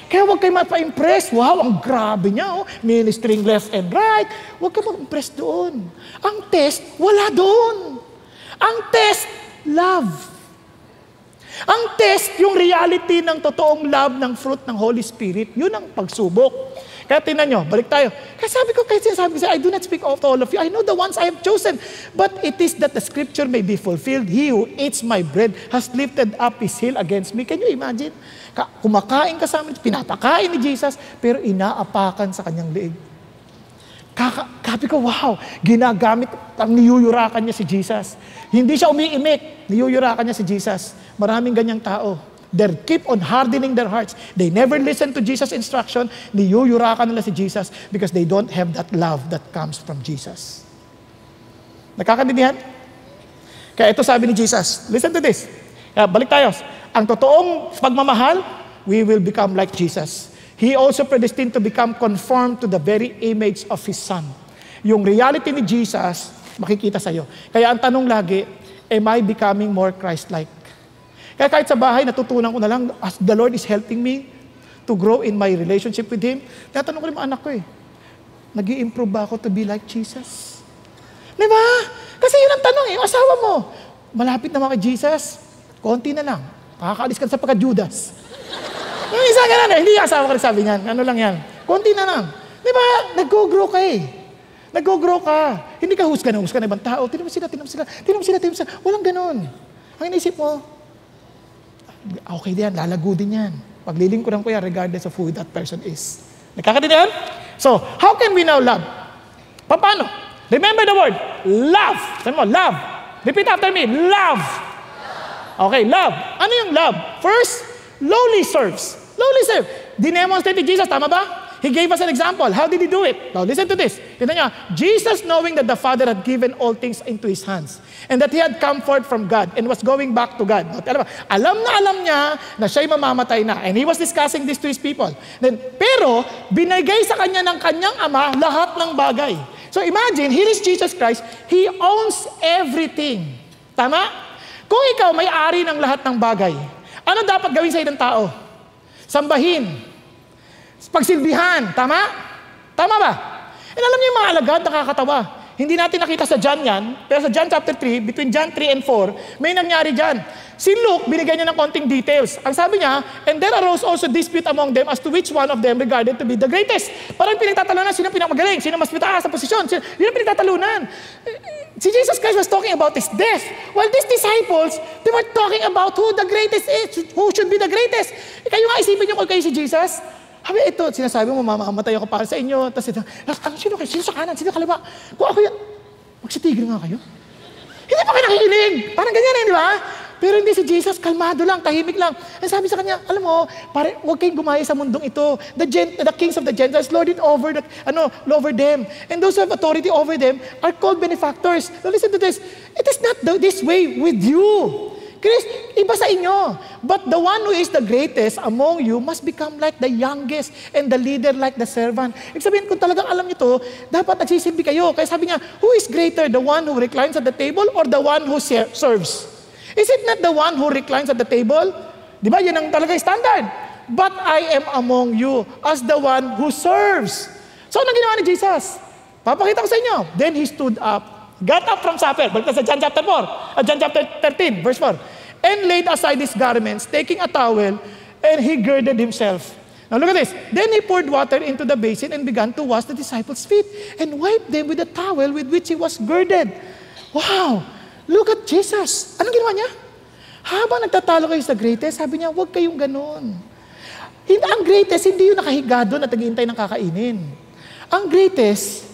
Kaya huwag kayo mapa-impress. Wow, ang grabe niya. Ministering left and right. Huwag kayo ma-impress doon. Ang test, wala doon. Ang test, love. Ang test, yung reality ng totoong love ng fruit ng Holy Spirit. Yun ang pagsubok. Kaya tingnan nyo, balik tayo. Kaya sabi ko, I do not speak of all of you. I know the ones I have chosen. But it is that the scripture may be fulfilled. He who eats my bread has lifted up his heel against me. Can you imagine? Kumakain ka sa amin, pinapakain ni Jesus, pero inaapakan sa kanyang leeg. Sabi ko, wow, ginagamit, niyuyurakan niya si Jesus. Hindi siya umiimik, niyuyurakan niya si Jesus. Maraming ganyang tao. They keep on hardening their hearts. They never listen to Jesus' instruction. Niyuyurakan nila si Jesus because they don't have that love that comes from Jesus. Nakakaintindihan? Kaya ito sabi ni Jesus. Listen to this. Kaya balik tayo. Ang totoong pagmamahal, we will become like Jesus. He also predestined to become conformed to the very image of His Son. Yung reality ni Jesus, makikita sa'yo. Kaya ang tanong lagi, am I becoming more Christ-like? Kaya kahit sa bahay, natutunan ko na lang, as the Lord is helping me to grow in my relationship with Him, natanong ko rin mga anak ko nag-i-improve ba ako to be like Jesus? Di ba? Kasi yun ang tanong yung asawa mo, malapit naman kay Jesus, konti na lang, makakaalis ka sa pagka-Judas. Yung isa ganun hindi yung asawa ko rin sabi niyan, ano lang yan, konti na lang. Di ba? Nag-go-grow ka Nag-go-grow ka. Hindi ka husga na ibang tao. Tinan mo sila. Walang ganun. Ang inisip mo, okay din yan, lalago din yan. Paglilingkuran ko yan regardless of who that person is. Nakakatindihan? So, how can we now love? Paano? Remember the word, love. Sabi mo, love. Repeat after me, love. Okay, love. Ano yung love? First, lowly serves. Lowly serve. Dinemonstrate ni Jesus, tama ba? He gave us an example. How did He do it? Now, listen to this. Tignan niyo, Jesus knowing that the Father had given all things into His hands and that He had come forth from God and was going back to God. Alam niya na siya'y mamamatay na. And He was discussing this to His people. Pero, binigay sa Kanya ng Kanyang Ama lahat ng bagay. So imagine, here is Jesus Christ. He owns everything. Tama? Kung ikaw may-ari ng lahat ng bagay, ano dapat gawin sa isang tao? Sambahin. Pagsilbihan. Tama? Tama ba? And alam niyo yung mga alagad, nakakatawa. Hindi natin nakita sa John yan, pero sa John chapter 3, between John 3 and 4, may nangyari dyan. Si Luke, binigay niya ng konting details. Ang sabi niya, and there arose also dispute among them as to which one of them regarded to be the greatest. Parang pinagtatalunan, sino pinamagaling, sino mas mataas sa posisyon, yun ang pinagtatalunan. Si Jesus Christ was talking about His death. While these disciples, they were talking about who the greatest is, who should be the greatest. Kayo nga isipin niyo kung kayo si Jesus, ito, sinasabi mo, mamamatay ako para sa inyo. Tapos ito, sino kayo? Sino sa kanan? Sino kaliwa? Kung ako yan, magsitigil nga kayo. Hindi pa kayo nakikinig. Parang ganyan di ba? Pero hindi si Jesus, kalmado lang, tahimik lang. And sabi sa kanya, alam mo, huwag kayong gumaya sa mundong ito. The kings of the Gentiles lord it over them. And those who have authority over them are called benefactors. Now listen to this. It is not this way with you. Chris, iba sa inyo. But the one who is the greatest among you must become like the youngest and the leader like the servant. Ibig sabihin, kung talagang alam niyo to, dapat nagsisilbi kayo. Kaya sabi niya, who is greater, the one who reclines at the table or the one who serves? Is it not the one who reclines at the table? Di ba? Yan ang talaga standard. But I am among you as the one who serves. So, anong ginawa ni Jesus? Papakita ko sa inyo. Then he stood up, got up from supper. Balik na sa John chapter 4, John chapter 13, verse 4. And laid aside his garments, taking a towel, and he girded himself. Now look at this. Then he poured water into the basin and began to wash the disciples' feet and wiped them with the towel with which he was girded. Wow! Look at Jesus. Anong ginawa niya? Habang nagtatalo kayo sa greatest, sabi niya, huwag kayong ganon. Ang greatest, hindi yung nakahiga doon at naghihintay ng kakainin. Ang greatest,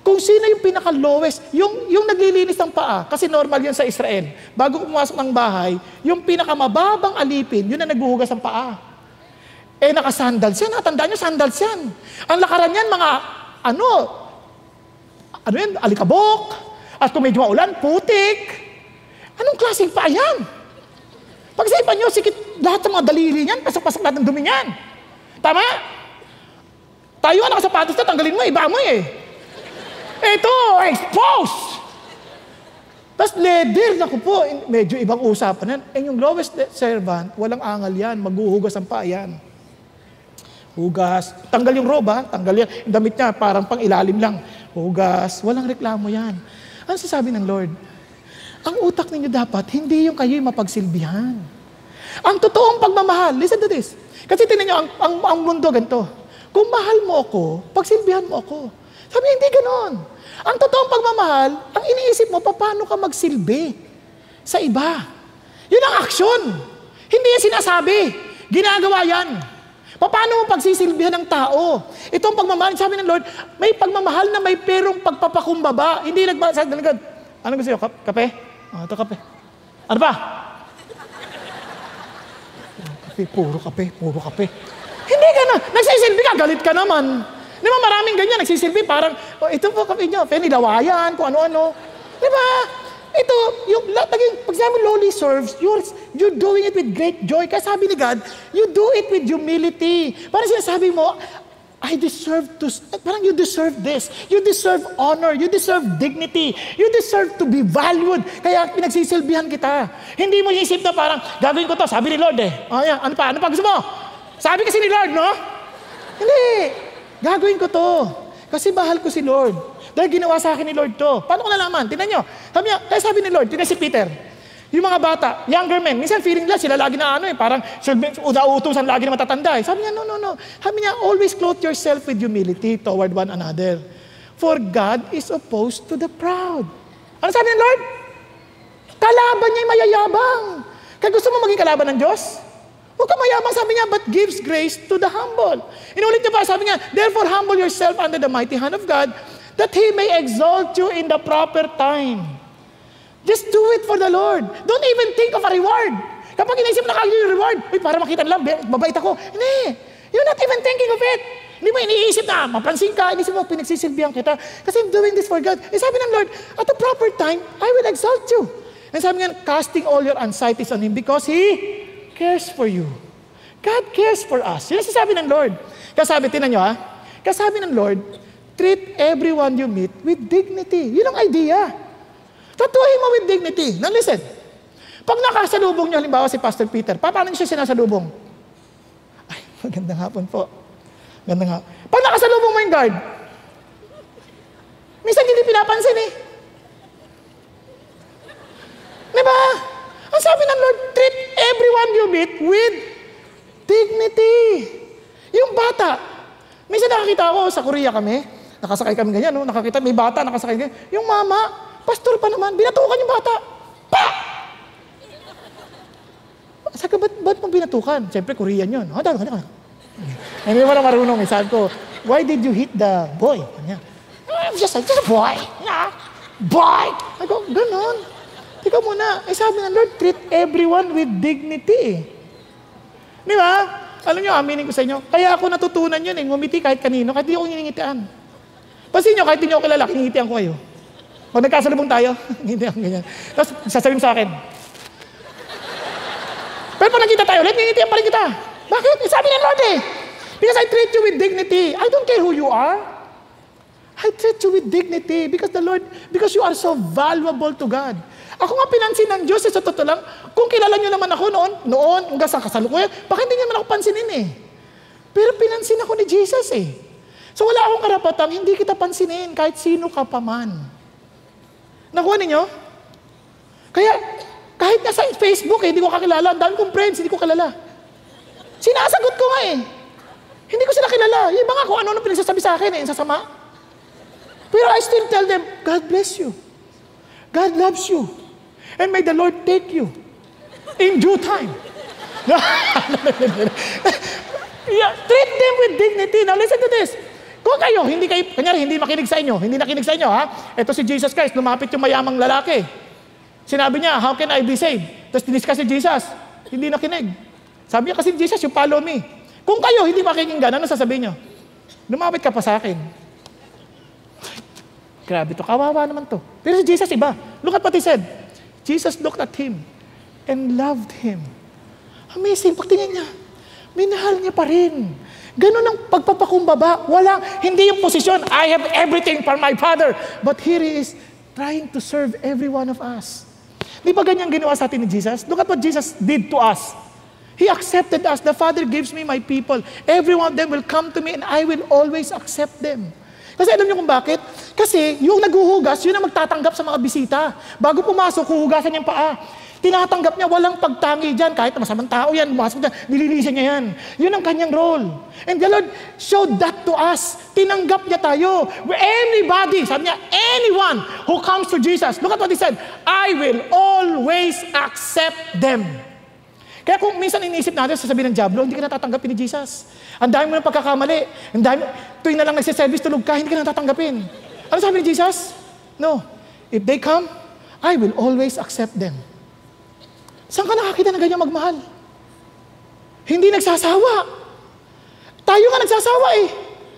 kung sino yung pinaka-lowest, yung naglilinis ng paa, kasi normal yun sa Israel. Bago pumasok ng bahay, yung pinakamababang alipin, yun na naghuhugas ng paa. Eh, naka-sandals yan. Tandaan nyo, sandals yan. Ang lakaran yan, mga, alikabok. At kung medyo maulan, putik. Anong klaseng paa yan? Pag-isipan nyo, sikit lahat sa mga daliri niyan, pasok-pasok lahat ng dumi niyan. Tama? Tayo nga nakasapatos na, tanggalin mo, iba mo eh. Ito, exposed! Tapos leather, naku po, medyo ibang usapan yan. Yung lowest servant, walang angal yan, maghuhugas ang paa yan. Hugas, tanggal yung roba, tanggal yan. Yung damit niya, parang pang ilalim lang. Hugas, walang reklamo yan. Ano sasabi ng Lord? Ang utak ninyo dapat, hindi yung kayo'y mapagsilbihan. Ang totoong pagmamahal, listen to this. Kasi tinan nyo, ang mundo ganito. Kung mahal mo ako, pagsilbihan mo ako. Sabi niya, hindi ganon. Ang totoong pagmamahal, ang iniisip mo, paano ka magsilbi sa iba. Yun ang aksyon. Hindi yan sinasabi. Ginagawa yan. Paano mo pagsisilbihan ng tao? Itong pagmamahal, sabi ng Lord, may pagmamahal na may perong pagpapakumbaba. Hindi nagsasabi, ano gusto nyo? Kape? Ito kape. Ano ba? Puro kape. Hindi ka na. Nagsisilbi ka, galit ka naman. Di ba maraming ganyan, nagsisilbi, parang, ito po kape nyo, penilawayan, kung ano-ano. Di ba? Ito, pag sabi lowly serves, you're doing it with great joy. Kaya sabi ni God, you do it with humility. Parang sinasabi mo, parang you deserve this. You deserve honor. You deserve dignity. You deserve to be valued. Kaya pinagsisilbihan kita. Hindi mo isip na parang, gagawin ko to, sabi ni Lord eh. Yan, ano pa gusto mo? Sabi kasi ni Lord, no? Hindi. Gagawin ko to. Kasi mahal ko si Lord. Dahil ginawa sa akin ni Lord to. Paano ko nalaman? Tingnan nyo. Kaya sabi ni Lord, tingnan si Peter. Yung mga bata, younger men, minsan feeling nila sila lagi na parang utusan lagi na matatanda. Sabi niya, no. Sabi niya, always clothe yourself with humility toward one another. For God is opposed to the proud. Ano sabi ni Lord? Kalaban niya yung mayayabang. Kaya gusto mo maging kalaban ng Diyos? Huwag ka mayabang, sabi niya, but gives grace to the humble. Inulit niya pa, sabi niya, therefore humble yourself under the mighty hand of God, that He may exalt you in the proper time. Just do it for the Lord. Don't even think of a reward. Kapag inaisip na kayo yung reward, para makita lang, mabait ako. Hindi. You're not even thinking of it. Hindi mo iniisip na, mapansin ka, iniisip mo, pinagsisilbihan kita. Kasi I'm doing this for God. Sabi ng Lord, at the proper time, I will exalt you. And sabi nga, casting all your anxieties on Him because He cares for you. God cares for us. Yun ang sasabi ng Lord. Kasabi, tinan nyo kasabi ng Lord, treat everyone you meet with dignity. Yun ang idea. Tatuhin mo with dignity. Now listen, pag nakasalubong nyo, halimbawa si Pastor Peter, paano nyo siya sinasalubong? Ay, magandang hapon po. Magandang hapon. Pag nakasalubong mo yung guard, minsan hindi pinapansin eh. Diba? Ang sabi ng Lord, treat everyone you meet with dignity. Yung bata, minsan nakakita ako sa Korea kami, nakasakay kami ganyan, no? Nakakita, may bata, nakasakay ganyan. Yung mama, pastor pa naman, binatukan yung bata. Pa! Saka, ba't mo binatukan? Siyempre, Korean yun. Hindi mo na marunong. Sabi ko, why did you hit the boy? Just a boy. Boy! I go, ganon. Tika muna. Sabi ng Lord, treat everyone with dignity. Di ba? Alam nyo, aminin ko sa inyo, kaya ako natutunan yun ngumiti kahit kanino, kahit di ako hiningitian. Pansin nyo, kahit di nyo ako kilala, hiningitian ko kayo. Pag nagkasalubong tayo, hindi ako ganyan. Tapos, sasabihin sa akin. Pero pag nakita tayo, ngingitian pa rin kita. Bakit? Sabi ng Lord because I treat you with dignity. I don't care who you are. I treat you with dignity because you are so valuable to God. Ako nga pinansin ng Diyos, sa totoo lang, kung kilala nyo naman ako noon, hanggang sa kasalukuyan, baka hindi naman ako pansinin eh. Pero pinansin ako ni Jesus eh. So wala akong karapatang hindi kita pansinin kahit sino ka pa man. Nakuha ninyo? Kaya, kahit nasa Facebook hindi ko kakilala, ang dami kong friends, hindi ko kilala. Sinasagot ko nga eh. Hindi ko sila kilala. Yung iba nga kung ano pinagsasabi sa akin eh, sasama. Pero I still tell them, God bless you. God loves you. And may the Lord take you in due time. Yeah, treat them with dignity. Now listen to this. Kung kayo, kanyari, hindi nakinig sa inyo, ha? Ito si Jesus Christ, lumapit yung mayamang lalaki. Sinabi niya, how can I be saved? Tapos diniscuss si Jesus. Hindi nakinig. Sabi niya kasi Jesus, you follow me. Kung kayo hindi makikinggan, ano sasabihin niyo? Lumapit ka pa sa akin. Grabe to, kawawa naman to. Pero si Jesus iba. Look at what he said. Jesus looked at him and loved him. Amazing, pagtingin niya, minahal niya pa rin. Ganun ang pagpapakumbaba. Hindi yung posisyon, I have everything for my Father. But here he is, trying to serve every one of us. Di ba ganyan ginawa sa atin ni Jesus? Look at what Jesus did to us. He accepted us. The Father gives me my people. Every one of them will come to me and I will always accept them. Kasi alam niyo kung bakit? Kasi yung naghuhugas, yun ang magtatanggap sa mga bisita. Bago pumasok, huhugasan niyang paa. Tinatanggap niya, walang pagtangi dyan. Kahit masamang tao yan, pumasok dyan, nililisan niya yan. Yun ang kanyang role. And the Lord showed that to us. Tinanggap niya tayo. Anybody, sabi niya, anyone who comes to Jesus, look at what he said, I will always accept them. Kaya kung minsan iniisip natin, sasabihin ng diablo, hindi ka natatanggapin ni Jesus. Ang dami mo ng pagkakamali. Tuwing na lang nagsiservice, tulog ka, hindi ka natatanggapin. Ano sabi ni Jesus? No. If they come, I will always accept them. Saan ka nakakita na ganyan magmahal? Hindi nagsasawa. Tayo nga nagsasawa eh.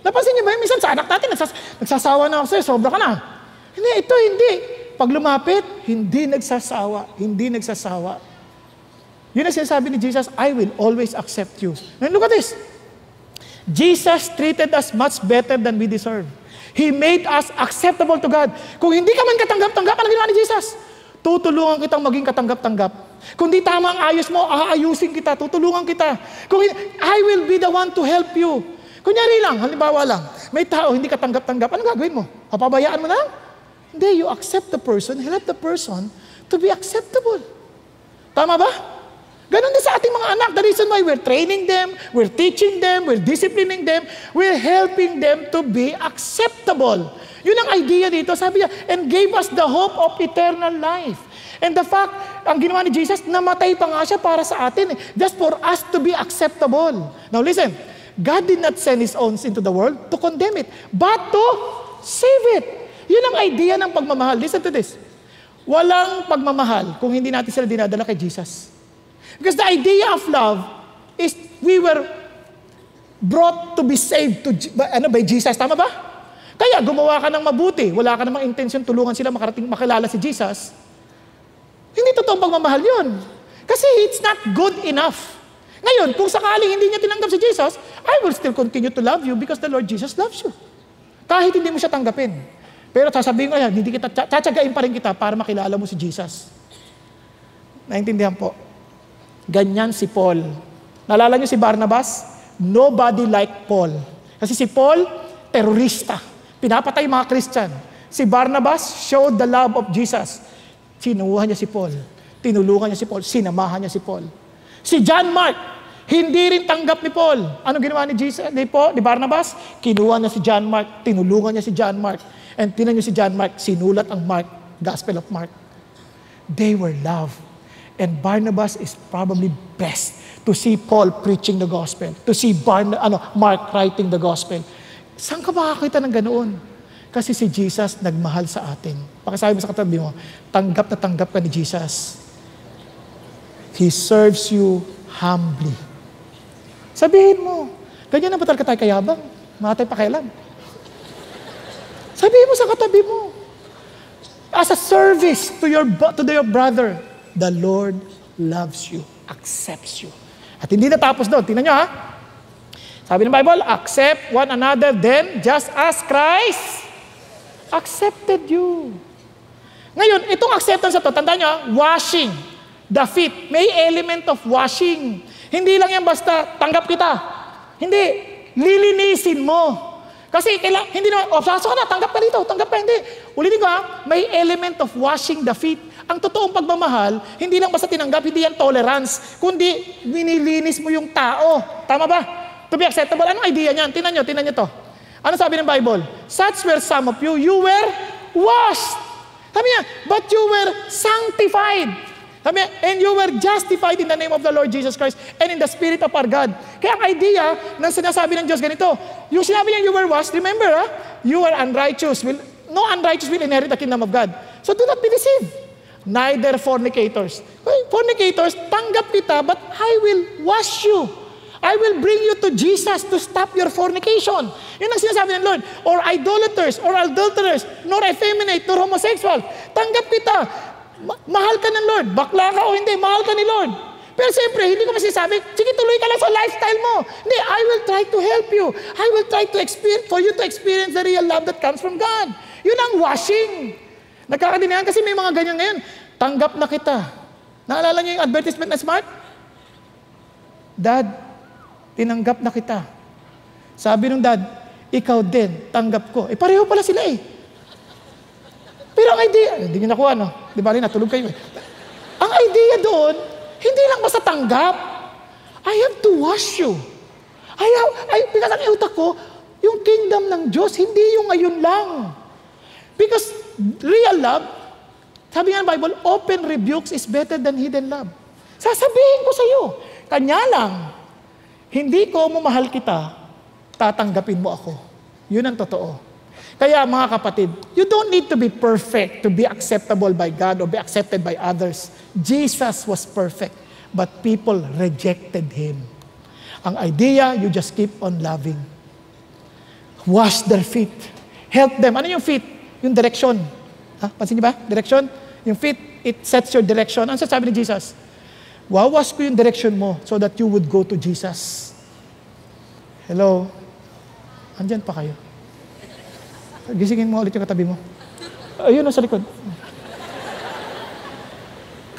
Napansin niyo ba yun? Minsan sa anak natin, nagsasawa na ako sa'yo, sobra ka na. Hindi. Pag lumapit, hindi nagsasawa. Hindi nagsasawa. Yun ang sinasabi ni Jesus, I will always accept you. And look at this. Jesus treated us much better than we deserve. He made us acceptable to God. Kung hindi ka man katanggap-tanggap, ano ginawa ni Jesus? Tutulungan kitang maging katanggap-tanggap. Kung di tama ang ayos mo, aayusin kita, tutulungan kita. I will be the one to help you. Kunyari lang, halimbawa lang, may tao hindi katanggap-tanggap, ano gagawin mo? Papabayaan mo na? Hindi, you accept the person, help the person to be acceptable. Tama ba? Ganon din sa ating mga anak. The reason why we're training them, we're teaching them, we're disciplining them, we're helping them to be acceptable. Yun ang idea dito. Sabi niya, and gave us the hope of eternal life. And the fact, ang ginawa ni Jesus, namatay pa nga siya para sa atin. Just for us to be acceptable. Now listen, God did not send His own into the world to condemn it, but to save it. Yun ang idea ng pagmamahal. Listen to this. Walang pagmamahal kung hindi natin sila dinadala kay Jesus. Because the idea of love is we were brought to be saved by Jesus. Tama ba? Kaya gumawa ka ng mabuti, wala ka namang intention tulungan sila makilala si Jesus. Hindi totoong pagmamahal yun. Kasi it's not good enough. Ngayon, kung sakaling hindi niya tinanggap si Jesus, I will still continue to love you because the Lord Jesus loves you. Kahit hindi mo siya tanggapin. Pero sasabihin ko yan, hindi kita, tsatsagain pa rin kita para makilala mo si Jesus. Naintindihan po? Ganyan si Paul. Naalala niyo si Barnabas? Nobody like Paul. Kasi si Paul, terorista. Pinapatay mga Christian. Si Barnabas showed the love of Jesus. Sinuha niya si Paul. Tinulungan niya si Paul. Sinamahan niya si Paul. Si John Mark, hindi rin tanggap ni Paul. Ano ginawa ni Barnabas? Kinuha niya si John Mark. Tinulungan niya si John Mark. And tinan niyo si John Mark, sinulat ang Gospel of Mark. They were loved. And Barnabas is probably best to see Paul preaching the gospel, to see Mark writing the gospel. Saan ka makakita ng ganoon? Kasi si Jesus nagmahal sa atin. Pakisabi mo sa katabi mo, tanggap na tanggap ka ni Jesus. He serves you humbly. Sabihin mo, ganyan na ba talaga tayo kayabang? Mga tayo pakialam. Sabihin mo sa katabi mo, as a service to your brother, the Lord loves you, accepts you. At hindi natapos doon. Tingnan nyo ha. Sabi ng Bible, accept one another then just as Christ accepted you. Ngayon, itong acceptance na to, tandaan nyo, washing the feet. May element of washing. Hindi lang yan basta, tanggap kita. Hindi, lilinisin mo. Kasi hindi naman, pasok ka na, tanggap ka dito, tanggap ka, hindi. Ulitin ko may element of washing the feet. Ang totoong pagmamahal, hindi lang basta tinanggap, hindi yan tolerance, kundi nililinis mo yung tao. Tama ba? To be acceptable. Anong idea niyan? Tinan nyo to. Ano sabi ng Bible? Such were some of you, you were washed. Sabi niya, but you were sanctified. Sabi niya, and you were justified in the name of the Lord Jesus Christ and in the Spirit of our God. Kaya ang idea ng sinasabi ng Diyos ganito, yung sinabi niya you were washed, remember you are unrighteous. No unrighteous will inherit the kingdom of God. So do not be deceived. Neither fornicators. Fornicators, tanggap kita, but I will wash you. I will bring you to Jesus to stop your fornication. Yun ang sinasabi ng Lord. Or idolaters, or adulterers, nor effeminate, nor homosexual. Tanggap kita. Mahal ka ng Lord. Bakla ka o hindi, mahal ka ni Lord. Pero siyempre, hindi ko masasabi, sige, tuloy ka lang sa lifestyle mo. Hindi, I will try to help you. I will try to experience, for you to experience the real love that comes from God. Yun ang washing. Nagkakadinahan kasi may mga ganyan ngayon. Tanggap na kita. Naalala niyo yung advertisement na Smart? Dad, tinanggap na kita. Sabi nung dad, ikaw din, tanggap ko. Pareho pala sila Pero ang idea, hindi nyo nakuha, no? Di ba rin, natulog kayo Ang idea doon, hindi lang basta tanggap. I have to wash you. Because ang utak ko, yung kingdom ng Diyos, hindi yung ngayon lang. Because real love, sabi nga ng Bible, open rebukes is better than hidden love. Sasabihin ko sa iyo, kanya lang, hindi ko mahal kita, tatanggapin mo ako. Yun ang totoo. Kaya mga kapatid, you don't need to be perfect to be acceptable by God or be accepted by others. Jesus was perfect, but people rejected Him. Ang idea, you just keep on loving. Wash their feet. Help them. Ano yung feet? Yung direction. Pansin niyo ba? Direction? Yung feet, it sets your direction. Ano sasabi ni Jesus? Wawash ko yung direction mo so that you would go to Jesus. Hello? Andyan pa kayo. Gisingin mo ulit yung katabi mo. Ayun sa likod.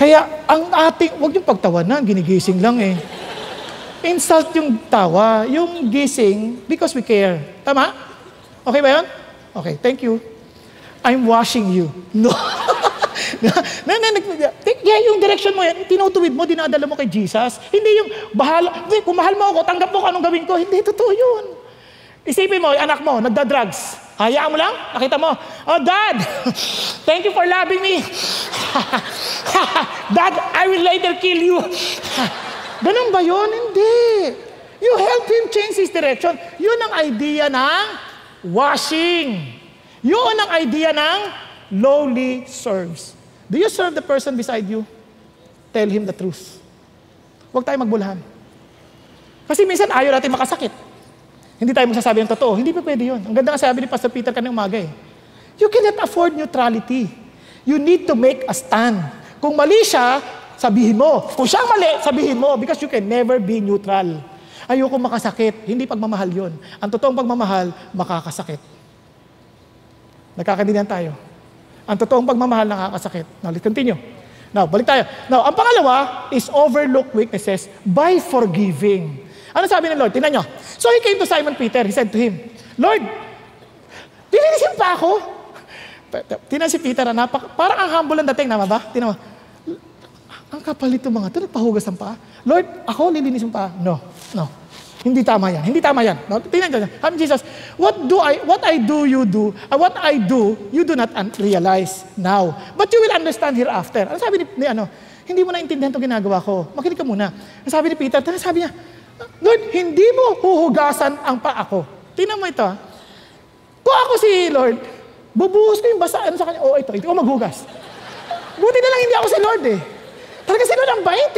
Kaya ang ating, huwag yung pagtawanan, ginigising lang Insult yung tawa, yung gising, because we care. Tama? Okay ba yun? Okay, thank you. I'm washing you. No. Yung direction mo yan, tinutuwid mo, dinadala mo kay Jesus. Hindi yung, kung mahal mo ako, tanggap mo kung anong gawin ko. Hindi, totoo yun. Isipin mo, anak mo, nagda-drugs. Hayaan mo lang, nakita mo, oh Dad, thank you for loving me. Dad, I will later kill you. Ganun ba yun? Hindi. You help him change his direction. Yun ang idea ng washing. Yun ang idea ng lowly serves. Do you serve the person beside you? Tell him the truth. Huwag tayo magbulahan. Kasi minsan ayaw natin makasakit. Hindi tayo magsasabi ng totoo. Hindi pa pwede yun. Ang ganda nga sabi ni Pastor Peter kanina umaga You cannot afford neutrality. You need to make a stand. Kung mali siya, sabihin mo. Kung siya mali, sabihin mo. Because you can never be neutral. Ayoko makasakit. Hindi pagmamahal yun. Ang totoong pagmamahal, makakasakit. Nagkakaintindihan tayo. Ang totoong pagmamahal nakakasakit. Now, let's continue. Now, balik tayo. Now, ang pangalawa is overlook weaknesses by forgiving. Ano sabi ng Lord? Tingnan nyo. So he came to Simon Peter. He said to him, Lord, dilinisin pa ako? Tingnan si Peter, parang ang humble ang dating, naman ba? Tingnan mo. Ang kapal nito mga ito, nagpahugas ng paa. Lord, ako lilinisin pa? No. Hindi tama yan. No, tingnan nyo. Sabi Jesus, what I do, you do not realize now. But you will understand hereafter. Ano sabi ni hindi mo naintindihan itong ginagawa ko. Makinig ka muna. Ang sabi ni Peter, sabi niya, Lord, hindi mo huhugasan ang paa ko. Tingnan mo ito. Kung ako si Lord, bubuhos ko yung basaan sa kanya. Ito ko maghugas. Buti na lang hindi ako si Lord Talaga si Lord ang bait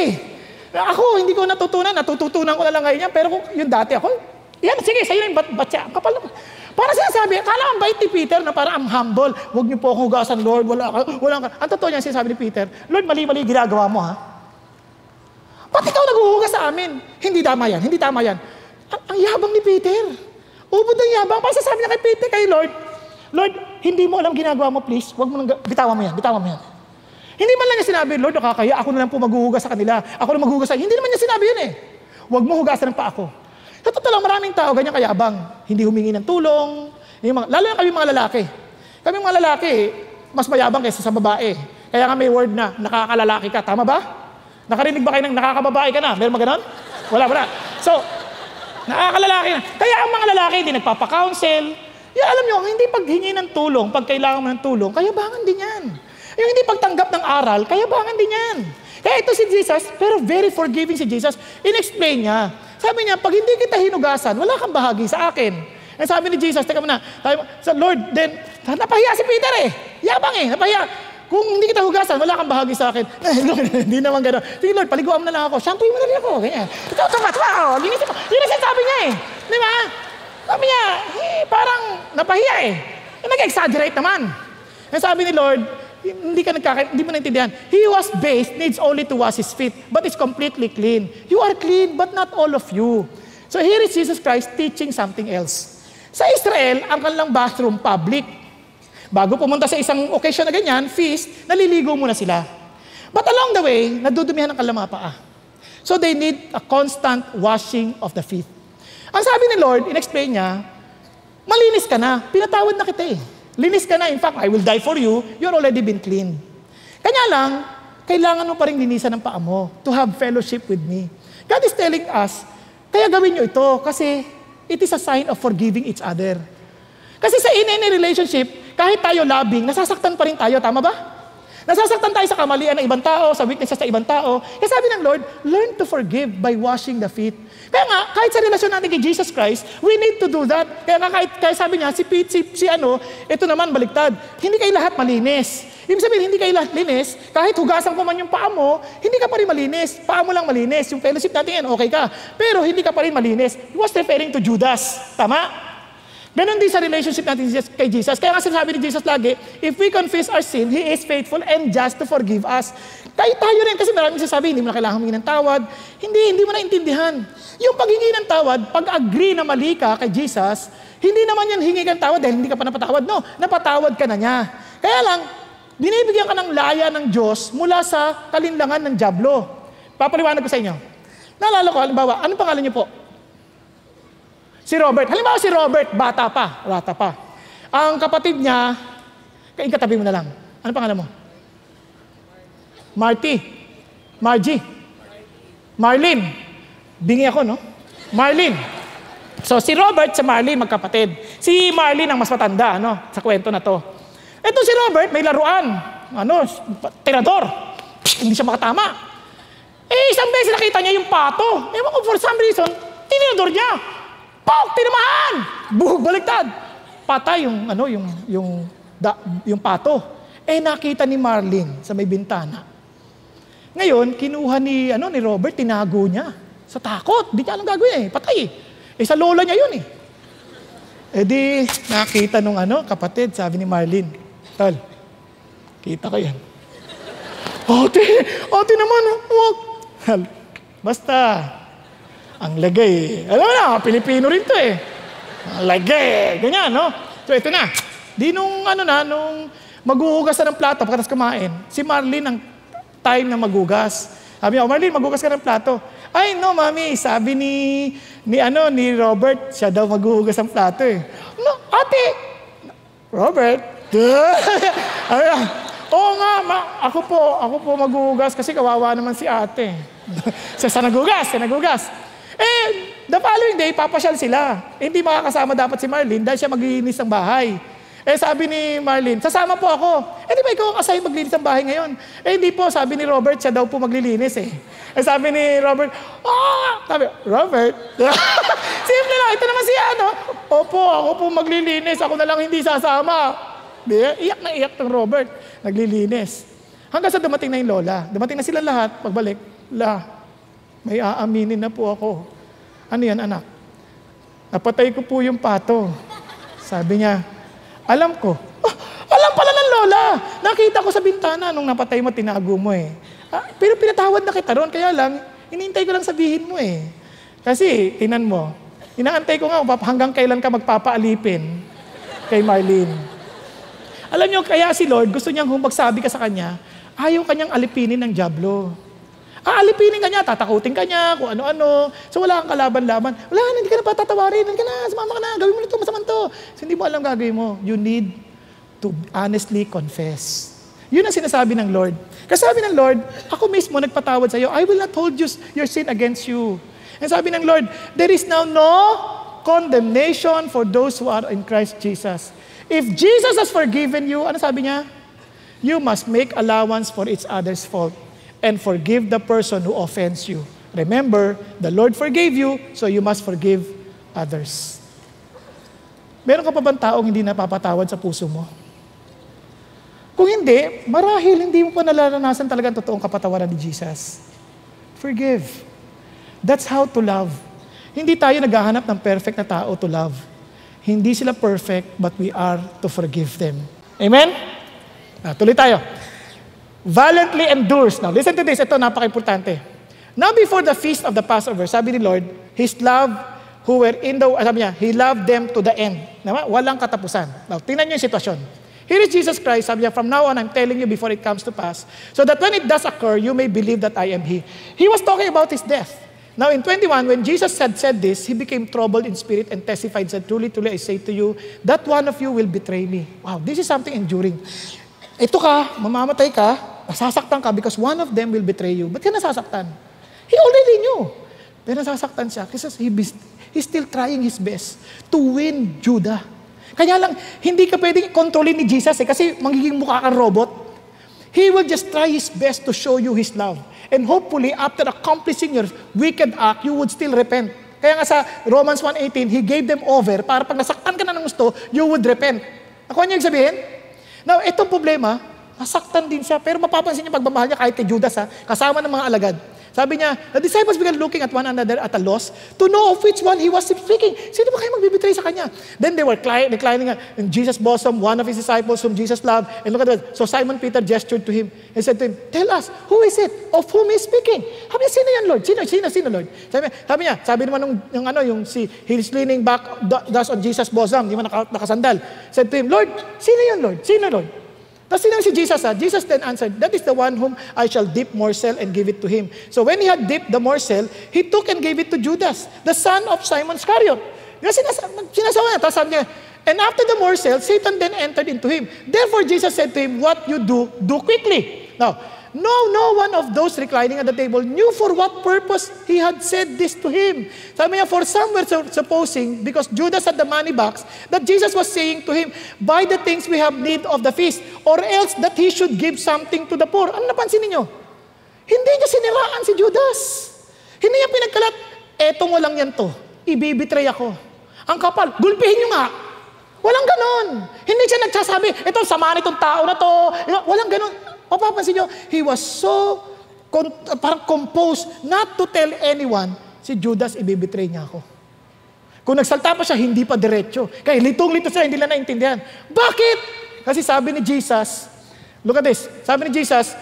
Ako, hindi ko natututunan ko na lang ngayon yan, pero kung yung dati ako, yan, sige, sa'yo na yung batya. Kapal naman. Para sinasabi, kala ang bait ni Peter na parang ang humble, huwag niyo po akong hugasan, Lord, wala ka. Ang totoo niya, sinasabi ni Peter, Lord, mali-mali ginagawa mo, Ba't ikaw naghuhugas sa amin? Hindi tama yan. Ang yabang ni Peter. Ubod ng yabang. Para sasabi niya kay Peter, kay Lord, Lord, hindi mo alam ginagawa mo, please. Huwag mo nang, bitawan mo yan. Hindi man lang niya sinabi, Lord, nakakaya, ako na lang po maghuhugas sa kanila. Ako na maghuhugas sa Hindi naman niya sinabi yun eh. Huwag mo hugasan ng paa ko. Sa totoo lang, maraming tao, ganyan kayabang. Hindi humingi ng tulong. Lalo na kami mga lalaki. Kami mga lalaki, mas mayabang kaysa sa babae. Kaya nga may word na, nakakalalaki ka. Tama ba? Nakarinig ba kayo ng nakakababae ka na? Meron ba ganon? Wala. So, nakakalalaki na. Kaya ang mga lalaki, hindi nagpapa-counsel. Alam nyo, hindi paghingi ng tulong, pag kailangan mo ng tulong, kayabangan din yan. Yung hindi pagtanggap ng aral, kayabangan din yan. Kaya ito si Jesus, pero very forgiving si Jesus, in-explain niya. Sabi niya, pag hindi kita hinugasan, wala kang bahagi sa akin. And sabi ni Jesus, teka muna, Lord, then, napahiya si Peter eh. Yabang eh, napahiya. Kung hindi kita hugasan, wala kang bahagi sa akin. Lord, hindi naman gano'n. Sige Lord, paliguan mo na lang ako. Shampooin mo na rin ako. Ganyan. Ito, linisin mo. Yun ang sabi niya eh. Di ba? Sabi niya, parang napahiya eh. Nag-exaggerate naman. And sabi ni Lord, hindi mo naintindihan. He who was bathed needs only to wash his feet, but is completely clean. You are clean, but not all of you. So here is Jesus Christ teaching something else. Sa Israel, ang kanilang bathroom public. Bago pumunta sa isang occasion na ganyan, feast, naliligo muna sila. But along the way, nadudumihan ang kanilang mga paa. So they need a constant washing of the feet. Ang sabi ni Lord, in-explain niya, malinis ka na, pinatawad na kita eh. Linis ka na, in fact, I will die for you, you're already been clean. Kanya lang, kailangan mo pa rin linisan ng paa mo to have fellowship with me. God is telling us, kaya gawin nyo ito kasi it is a sign of forgiving each other. Kasi sa in any relationship, kahit tayo labing, nasasaktan pa rin tayo, tama ba? Nasasaktan tayo sa kamalian ng ibang tao, sa weaknesses sa ibang tao. Kaya sabi ng Lord, learn to forgive by washing the feet. Kaya nga, kahit sa relasyon natin kay Jesus Christ, we need to do that. Kaya nga, kahit sabi niya, ito naman baliktad. Hindi kayo lahat malinis. Ibig sabihin, hindi kayo lahat linis. Kahit hugasan ko man yung paa mo, hindi ka pa rin malinis. Paa mo lang malinis. Yung fellowship natin yan, okay ka. Pero hindi ka pa rin malinis. He was referring to Judas. Tama? Ganon din sa relationship natin kay Jesus. Kaya nga sinasabi ni Jesus lagi, if we confess our sin, He is faithful and just to forgive us. Tayo rin, kasi maraming sasabi, hindi mo na kailangan humingi ng tawad. Hindi mo naintindihan. Yung paghingi ng tawad, pag-agree na mali ka kay Jesus, hindi naman yan hingi kang tawad dahil hindi ka pa napatawad. No, napatawad ka na niya. Kaya lang, binibigyan ka ng laya ng Diyos mula sa kalinlangan ng dyablo. Papaliwanag ko sa inyo. Naalala ko, halimbawa, anong pangalan niyo po? Si Robert. Halimbawa si Robert, bata pa. Ang kapatid niya, katabi mo na lang. Ano pangalan mo? Margie. Marlene. Bingi ako, no? Marlene. So si Robert sa Marlene, magkapatid. Si Marlene ang mas matanda, no? Sa kwento na to. Ito si Robert, may laruan. Tirador. Hindi siya makatama. Isang beses nakita niya yung pato. Ewan ko, for some reason, tinidor niya. Pok! Tinamahan! Buhog baliktad. Patay yung pato. Nakita ni Marlene sa may bintana. Ngayon, kinuha ni Robert, tinago niya. Sa takot. Di niya alam gagawin Patay sa lola niya yun di, nakita nung kapatid, sabi ni Marlene, Tol, kita ko yan. Ate naman, huwag. Basta, ang lagay. Alam mo na, Pilipino rin to Ang lagay. Ganyan, no? So, ito na. Di nung maghuhugas na ng plato pagkatapos kumain, si Marlene ang time na maghugas. Sabi niya, Marlene, maghugas ka ng plato. Ay, no, mami. Sabi ni Robert, siya daw maghuhugas ng plato No, ate. Robert. Oo nga, ako po maghuhugas kasi kawawa naman si ate. Siya nagugas. The following day, papasyal sila. Hindi makakasama dapat si Marlene dahil siya maglilinis ng bahay. Sabi ni Marlene, sasama po ako. Di ba ikaw ang assign maglinis ng bahay ngayon? Hindi po, sabi ni Robert, siya daw po maglilinis sabi ni Robert, Robert? Simple lang, ito naman siya, Opo, ako po maglilinis, ako na lang hindi sasama. Iyak na iyak ng Robert, naglilinis. Hanggang sa dumating na yung lola. Dumating na sila lahat, pagbalik, may aaminin na po ako. Ano yan, anak? Napatay ko po yung pato. Sabi niya, alam ko. Alam pala ng lola. Nakita ko sa bintana nung napatay mo, tinago mo pero pinatawad na kita ron. Kaya lang, hinihintay ko lang sabihin mo Kasi, tinan mo, inaantay ko nga hanggang kailan ka magpapaalipin kay Marlene. Alam nyo, kaya si Lord, gusto niyang magsabi ka sa kanya, ayaw kanyang alipinin ng dyablo. Alipinin ka niya, tatakutin ka niya, kung ano-ano. So wala kang kalaban-laban. Wala, hindi ka na patatawarin. Hindi ka na, sumama ka na, gawin mo na ito, masaman to. So hindi mo alam gagawin mo. You need to honestly confess. Yun ang sinasabi ng Lord. Kasi sabi ng Lord, ako mismo nagpatawad sa iyo. I will not hold your sin against you. And sabi ng Lord, there is now no condemnation for those who are in Christ Jesus. If Jesus has forgiven you, ano sabi niya? You must make allowance for each other's fault and forgive the person who offends you. Remember, the Lord forgave you, so you must forgive others. Meron ka pa bang taong hindi napapatawad sa puso mo? Kung hindi, marahil hindi mo pa nararanasan talaga ang totoong kapatawaran ni Jesus. Forgive. That's how to love. Hindi tayo naghahanap ng perfect na tao to love. Hindi sila perfect, but we are to forgive them. Amen? Tuloy tayo. Valiantly endures. Now, listen to this. Ito, napaka-importante. Now, before the feast of the Passover, sabi ni Lord, His love, who were in the, sabi niya, He loved them to the end. Walang katapusan. Now, tingnan niyo yung sitwasyon. Here is Jesus Christ, sabi niya, from now on, I'm telling you before it comes to pass, so that when it does occur, you may believe that I am He. He was talking about His death. Now, in 21, when Jesus had said this, He became troubled in spirit and testified, said, truly, truly, I say to you, that one of you will betray me. Wow, this is something enduring. Ito ka, mamamatay ka, nasasaktan ka because one of them will betray you. Ba't ka nasasaktan? He already knew. Pero nasasaktan siya kasi he's still trying his best to win Judah. Kaya lang, hindi ka pwedeng kontrolin ni Jesus kasi magiging mukha kang robot. He will just try his best to show you His love. And hopefully, after accomplishing your wicked act, you would still repent. Kaya nga sa Romans 1:18, He gave them over para pag nasaktan ka na ng gusto, you would repent. Ako niyo yung sabihin? Now, itong problema, nasaktan din siya, pero mapapansin niyo pagmamahal niya kahit kay Judas, kasama ng mga alagad. Sabi niya, the disciples began looking at one another at a loss to know of which one He was speaking. Sino ba kayo magbibitray sa Kanya? Then they were reclining in Jesus' bosom, one of His disciples whom Jesus loved. And look at that. So Simon Peter gestured to Him and said to Him, tell us, who is it? Of whom He is speaking? Sabi niya, sino yan, Lord? Sino, Lord? Sabi naman he's leaning back thus on Jesus' bosom, di man nakasandal. Said to him, Lord, sino yan, Lord? Sino, Lord? Tapos sinabi si Jesus, Jesus then answered, that is the one whom I shall dip morsel and give it to him. So when he had dipped the morsel, he took and gave it to Judas, the son of Simon Iscariot. Sinasawa niya, tapos sabi niya, and after the morsel, Satan then entered into him. Therefore Jesus said to him, what you do quickly. Now, no one of those reclining at the table knew for what purpose he had said this to him. Sabi niya, for some were supposing, because Judas had the money box, that Jesus was saying to him, buy the things we have need of the feast, or else that he should give something to the poor. Ano napansin niyo? Hindi niya siniraan si Judas. Hindi niya pinagkalat, etong walang yan to, ibibitray ako. Ang kapal, gulpihin niyo nga. Walang ganon. Hindi siya nagsasabi, ito, sama nitong tao na to. Walang ganon. Papapansin nyo, he was so parang composed not to tell anyone, si Judas, ibibitray niya ako. Kung nagsalta pa siya, hindi pa diretso. Kaya litong-lito siya, hindi lang naintindihan. Bakit? Kasi sabi ni Jesus, look at this, sabi ni Jesus,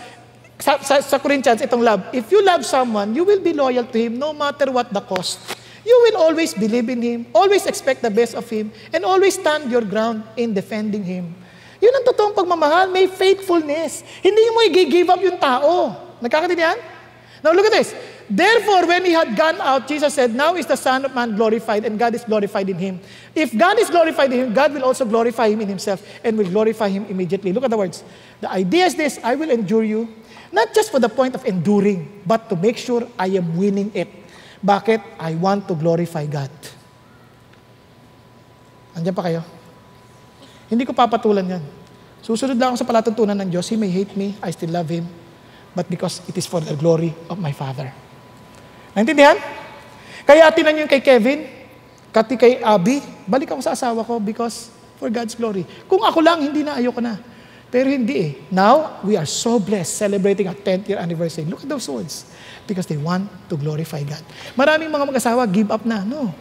sa Corinthians, itong love, if you love someone, you will be loyal to him no matter what the cost. You will always believe in him, always expect the best of him, and always stand your ground in defending him. Yun ang totoong pagmamahal, may faithfulness. Hindi mo i-give up yung tao. Nagkakaintindihan? Now look at this. Therefore, when he had gone out, Jesus said, now is the Son of Man glorified, and God is glorified in him. If God is glorified in him, God will also glorify him in himself, and will glorify him immediately. Look at the words. The idea is this, I will endure you, not just for the point of enduring, but to make sure I am winning it. Bakit? I want to glorify God. Andiyan pa kayo? Hindi ko papatulan yan. Susunod lang ako sa palatuntunan ng Diyos. He may hate me, I still love Him, but because it is for the glory of my Father. Naintindihan? Kaya tinan niyo kay Kevin, kati kay Abby, balik ako sa asawa ko because for God's glory. Kung ako lang, hindi na, ayoko na. Pero hindi eh. Now, we are so blessed celebrating our 10th year anniversary. Look at those words. Because they want to glorify God. Maraming mga mag-asawa, give up na. No.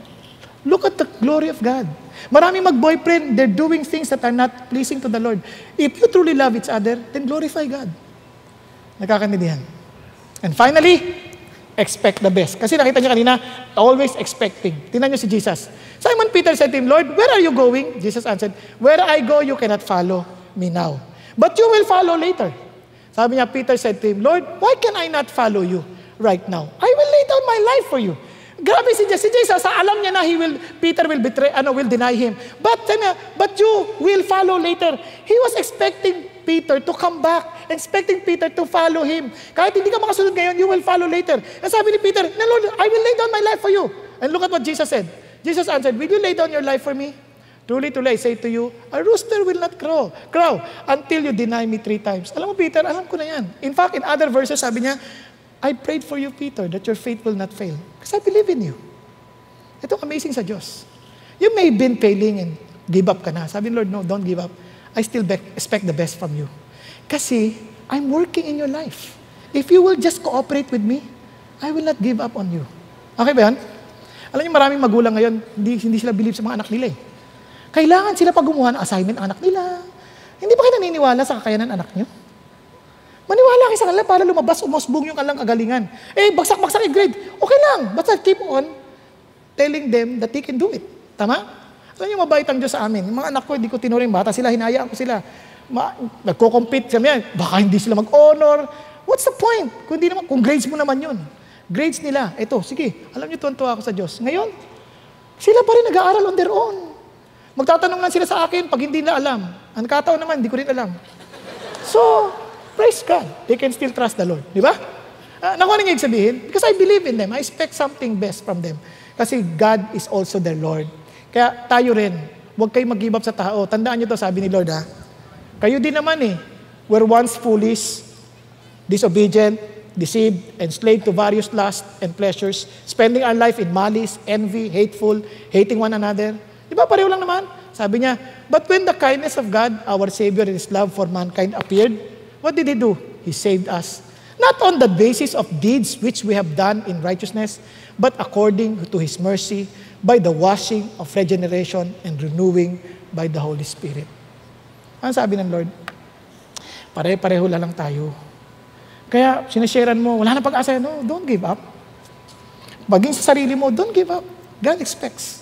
Look at the glory of God. Maraming mag-boyfriend, they're doing things that are not pleasing to the Lord. If you truly love each other, then glorify God. Nakakaintindihan. And finally, expect the best. Kasi nakita niyo kanina, always expecting. Tingnan niyo si Jesus. Simon Peter said to him, Lord, where are you going? Jesus answered, where I go, you cannot follow. me now, but you will follow later. Sabi niya, Peter said to him, Lord, why can I not follow you right now? I will lay down my life for you. Grabe si Jesus, alam niya na Peter will will deny him. But you will follow later. He was expecting Peter to come back, expecting Peter to follow him. Kahit hindi ka makasunod ngayon, you will follow later. And sabi ni Peter, no, Lord, I will lay down my life for you. And look at what Jesus said. Jesus answered, will you lay down your life for me? Truly, I say to you, a rooster will not crow until you deny me 3 times. Alam mo, Peter, alam ko na yan. In fact, in other verses, sabi niya, I prayed for you, Peter, that your faith will not fail. Because I believe in you. Ito amazing sa Diyos. You may have been failing and give up ka na. Sabi ni Lord, no, don't give up. I still expect the best from you. Kasi, I'm working in your life. If you will just cooperate with me, I will not give up on you. Okay ba yan? Alam niyo, maraming magulang ngayon, hindi sila believe sa mga anak nila eh. Kailangan sila pag gumawa ng assignment ang anak nila. Hindi ba kayo naniniwala sa kakayanan ng anak niyo? Maniwala kayo sa kanila para lumabas, umusbong yung kanilang kagalingan. Bagsak-bagsak yung grade. Okay lang. Basta keep on telling them that they can do it. Tama? Alam niyo, mabait ang Diyos sa amin. Yung mga anak ko, hindi ko tinuring bata sila, hinayaan ko sila. Nagko-compete kami, baka hindi sila mag-honor. What's the point? Kung grades mo naman yun. Grades nila, ito, sige, alam niyo, tuwan-tuwa ako sa Diyos. Ngayon, sila pa rin nag-aaral on their own. Magtatanong lang sila sa akin pag hindi na alam. Ang kataon naman, hindi ko rin alam. So, praise God. They can still trust the Lord. Di ba? Nakuha niyo yung sabihin? Because I believe in them. I expect something best from them. Kasi God is also their Lord. Kaya tayo rin, huwag kayo mag-give up sa tao. Tandaan niyo to, sabi ni Lord, ha? Kayo din naman eh. Were once foolish, disobedient, deceived, enslaved to various lusts and pleasures, spending our life in malice, envy, hateful, hating one another. Di ba, pareho lang naman? Sabi niya, but when the kindness of God, our Savior and His love for mankind appeared, what did He do? He saved us. Not on the basis of deeds which we have done in righteousness, but according to His mercy, by the washing of regeneration and renewing by the Holy Spirit. Ano sabi ng Lord? Pare-pareho lang tayo. Kaya sinasharean mo, wala na pag-asa, no, don't give up. Maging sa sarili mo, don't give up. God expects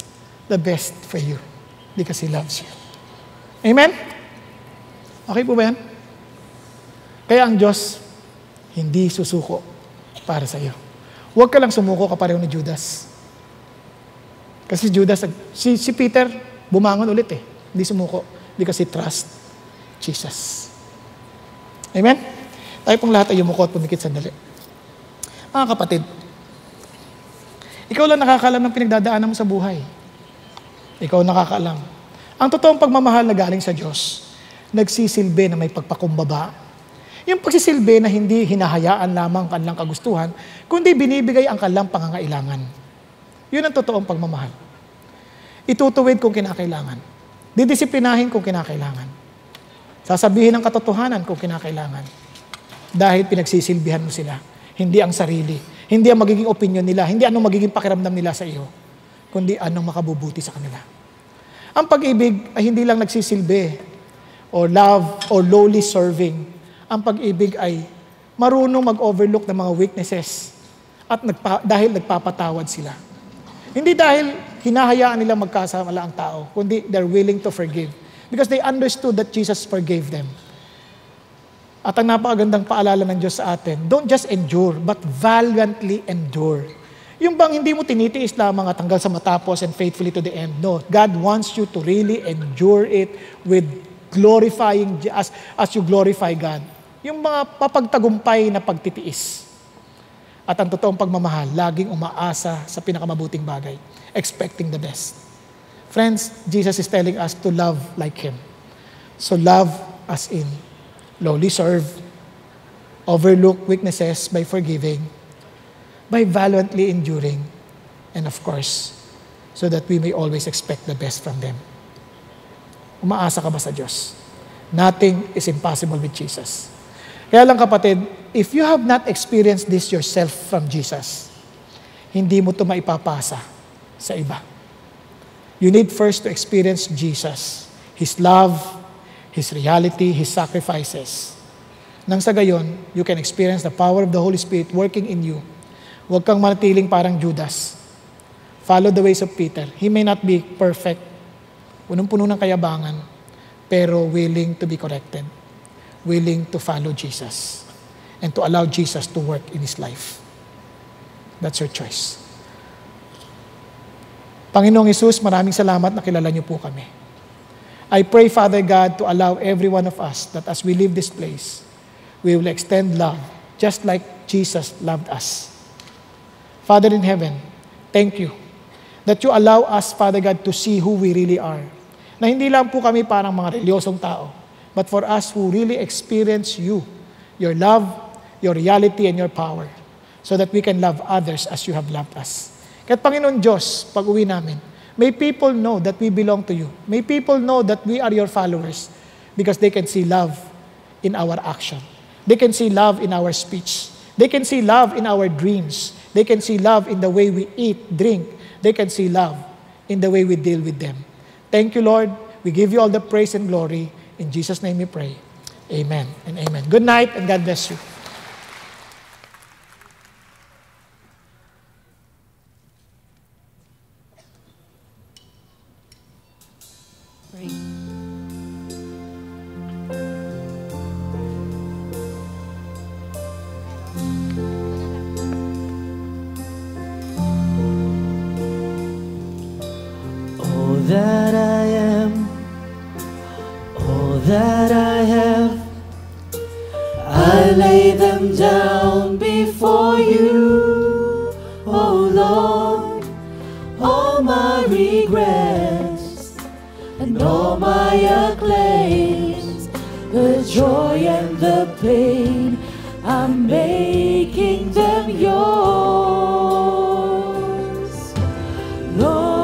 the best for you because He loves you. Amen? Okay po ba yan? Kaya ang Diyos, hindi susuko para sa iyo. Huwag ka lang sumuko kapareho ni Judas. Kasi Judas, si Peter, bumangon ulit eh. Hindi sumuko because he trust Jesus. Amen? Tayo pong lahat ay yumuko at pumikit sandali. Mga kapatid, ikaw lang nakakaalam ng pinagdadaanan mo sa buhay. Ikaw nakakaalam. Ang totoong pagmamahal na galing sa Diyos, nagsisilbi na may pagpakumbaba. Yung pagsisilbi na hindi hinahayaan lamang ang kanilang kagustuhan, kundi binibigay ang kanilang pangangailangan. Yun ang totoong pagmamahal. Itutuwid kung kinakailangan. Didisiplinahin kung kinakailangan. Sasabihin ang katotohanan kung kinakailangan. Dahil pinagsisilbihan mo sila. Hindi ang sarili. Hindi ang magiging opinion nila. Hindi anong magiging pakiramdam nila sa iyo. Kundi anong makabubuti sa kanila. Ang pag-ibig ay hindi lang nagsisilbi or love or lowly serving. Ang pag-ibig ay marunong mag-overlook ng mga weaknesses at dahil nagpapatawad sila. Hindi dahil hinahayaan nila magkasala ang tao, kundi they're willing to forgive. Because they understood that Jesus forgave them. At ang napakagandang paalala ng Diyos sa atin, don't just endure, but valiantly endure. Yung bang hindi mo tinitiis lamang at hanggang sa matapos and faithfully to the end. No, God wants you to really endure it with glorifying, as you glorify God. Yung mga papagtagumpay na pagtitiis. At ang totoong pagmamahal, laging umaasa sa pinakamabuting bagay, expecting the best. Friends, Jesus is telling us to love like Him. So love as in lowly serve, overlook weaknesses by forgiving, by valiantly enduring, and of course, so that we may always expect the best from them. Umaasa ka ba sa Diyos? Nothing is impossible with Jesus. Kaya lang kapatid, if you have not experienced this yourself from Jesus, hindi mo ito maipapasa sa iba. You need first to experience Jesus, His love, His reality, His sacrifices. Nang sa gayon, you can experience the power of the Holy Spirit working in you. Huwag kang manatiling parang Judas. Follow the ways of Peter. He may not be perfect, punong-puno ng kayabangan, pero willing to be corrected, willing to follow Jesus, and to allow Jesus to work in his life. That's your choice. Panginoong Jesus, maraming salamat na kilala niyo po kami. I pray, Father God, to allow every one of us that as we leave this place, we will extend love just like Jesus loved us. Father in heaven, thank you that you allow us, Father God, to see who we really are. Na hindi lang po kami parang mga reliyosong tao, but for us who really experience you, your love, your reality, and your power, so that we can love others as you have loved us. Kaya't Panginoon Diyos, pag-uwi namin, may people know that we belong to you. May people know that we are your followers because they can see love in our action. They can see love in our speech. They can see love in our dreams. They can see love in the way we eat, drink. They can see love in the way we deal with them. Thank you, Lord. We give you all the praise and glory. In Jesus' name we pray. Amen and amen. Good night and God bless you. That I am, all that I have, I lay them down before you, oh Lord. All my regrets and all my acclaims, the joy and the pain, I'm making them yours, Lord.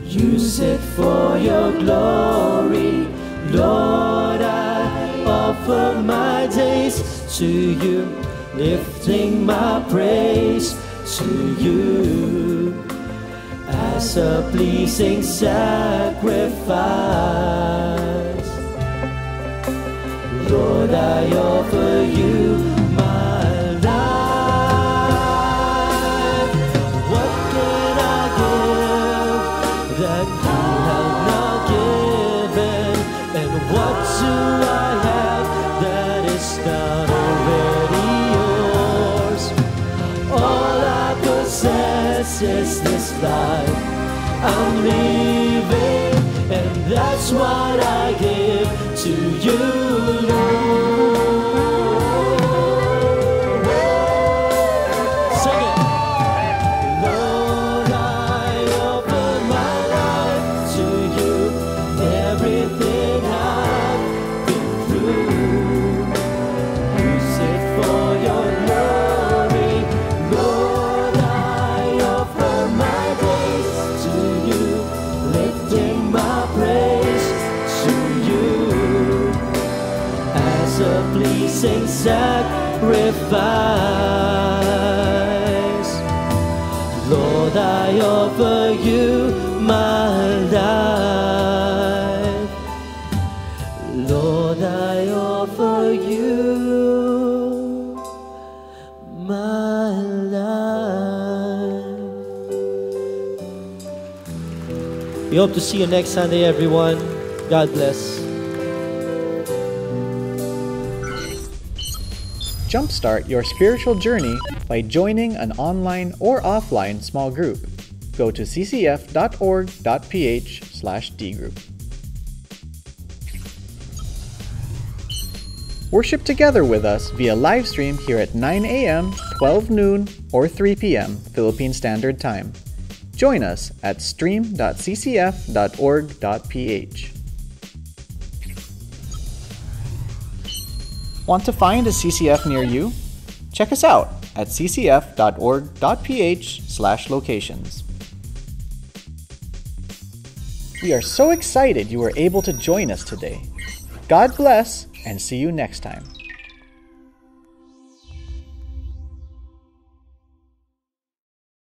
Use it for your glory, Lord. I offer my days to you, lifting my praise to you as a pleasing sacrifice. Lord, I offer you my life. What can I give that you have not given? And what do I have that is not already yours? All I possess is this life I'm living, and that's what I give to you, Lord. Pleasing sacrifice, Lord, I offer you my life. Lord, I offer you my life. We hope to see you next Sunday, everyone. God bless. Jumpstart your spiritual journey by joining an online or offline small group. Go to ccf.org.ph/dgroup. Worship together with us via live stream here at 9 a.m., 12 noon, or 3 p.m. Philippine Standard Time. Join us at stream.ccf.org.ph. Want to find a CCF near you? Check us out at ccf.org.ph/locations. We are so excited you were able to join us today. God bless and see you next time.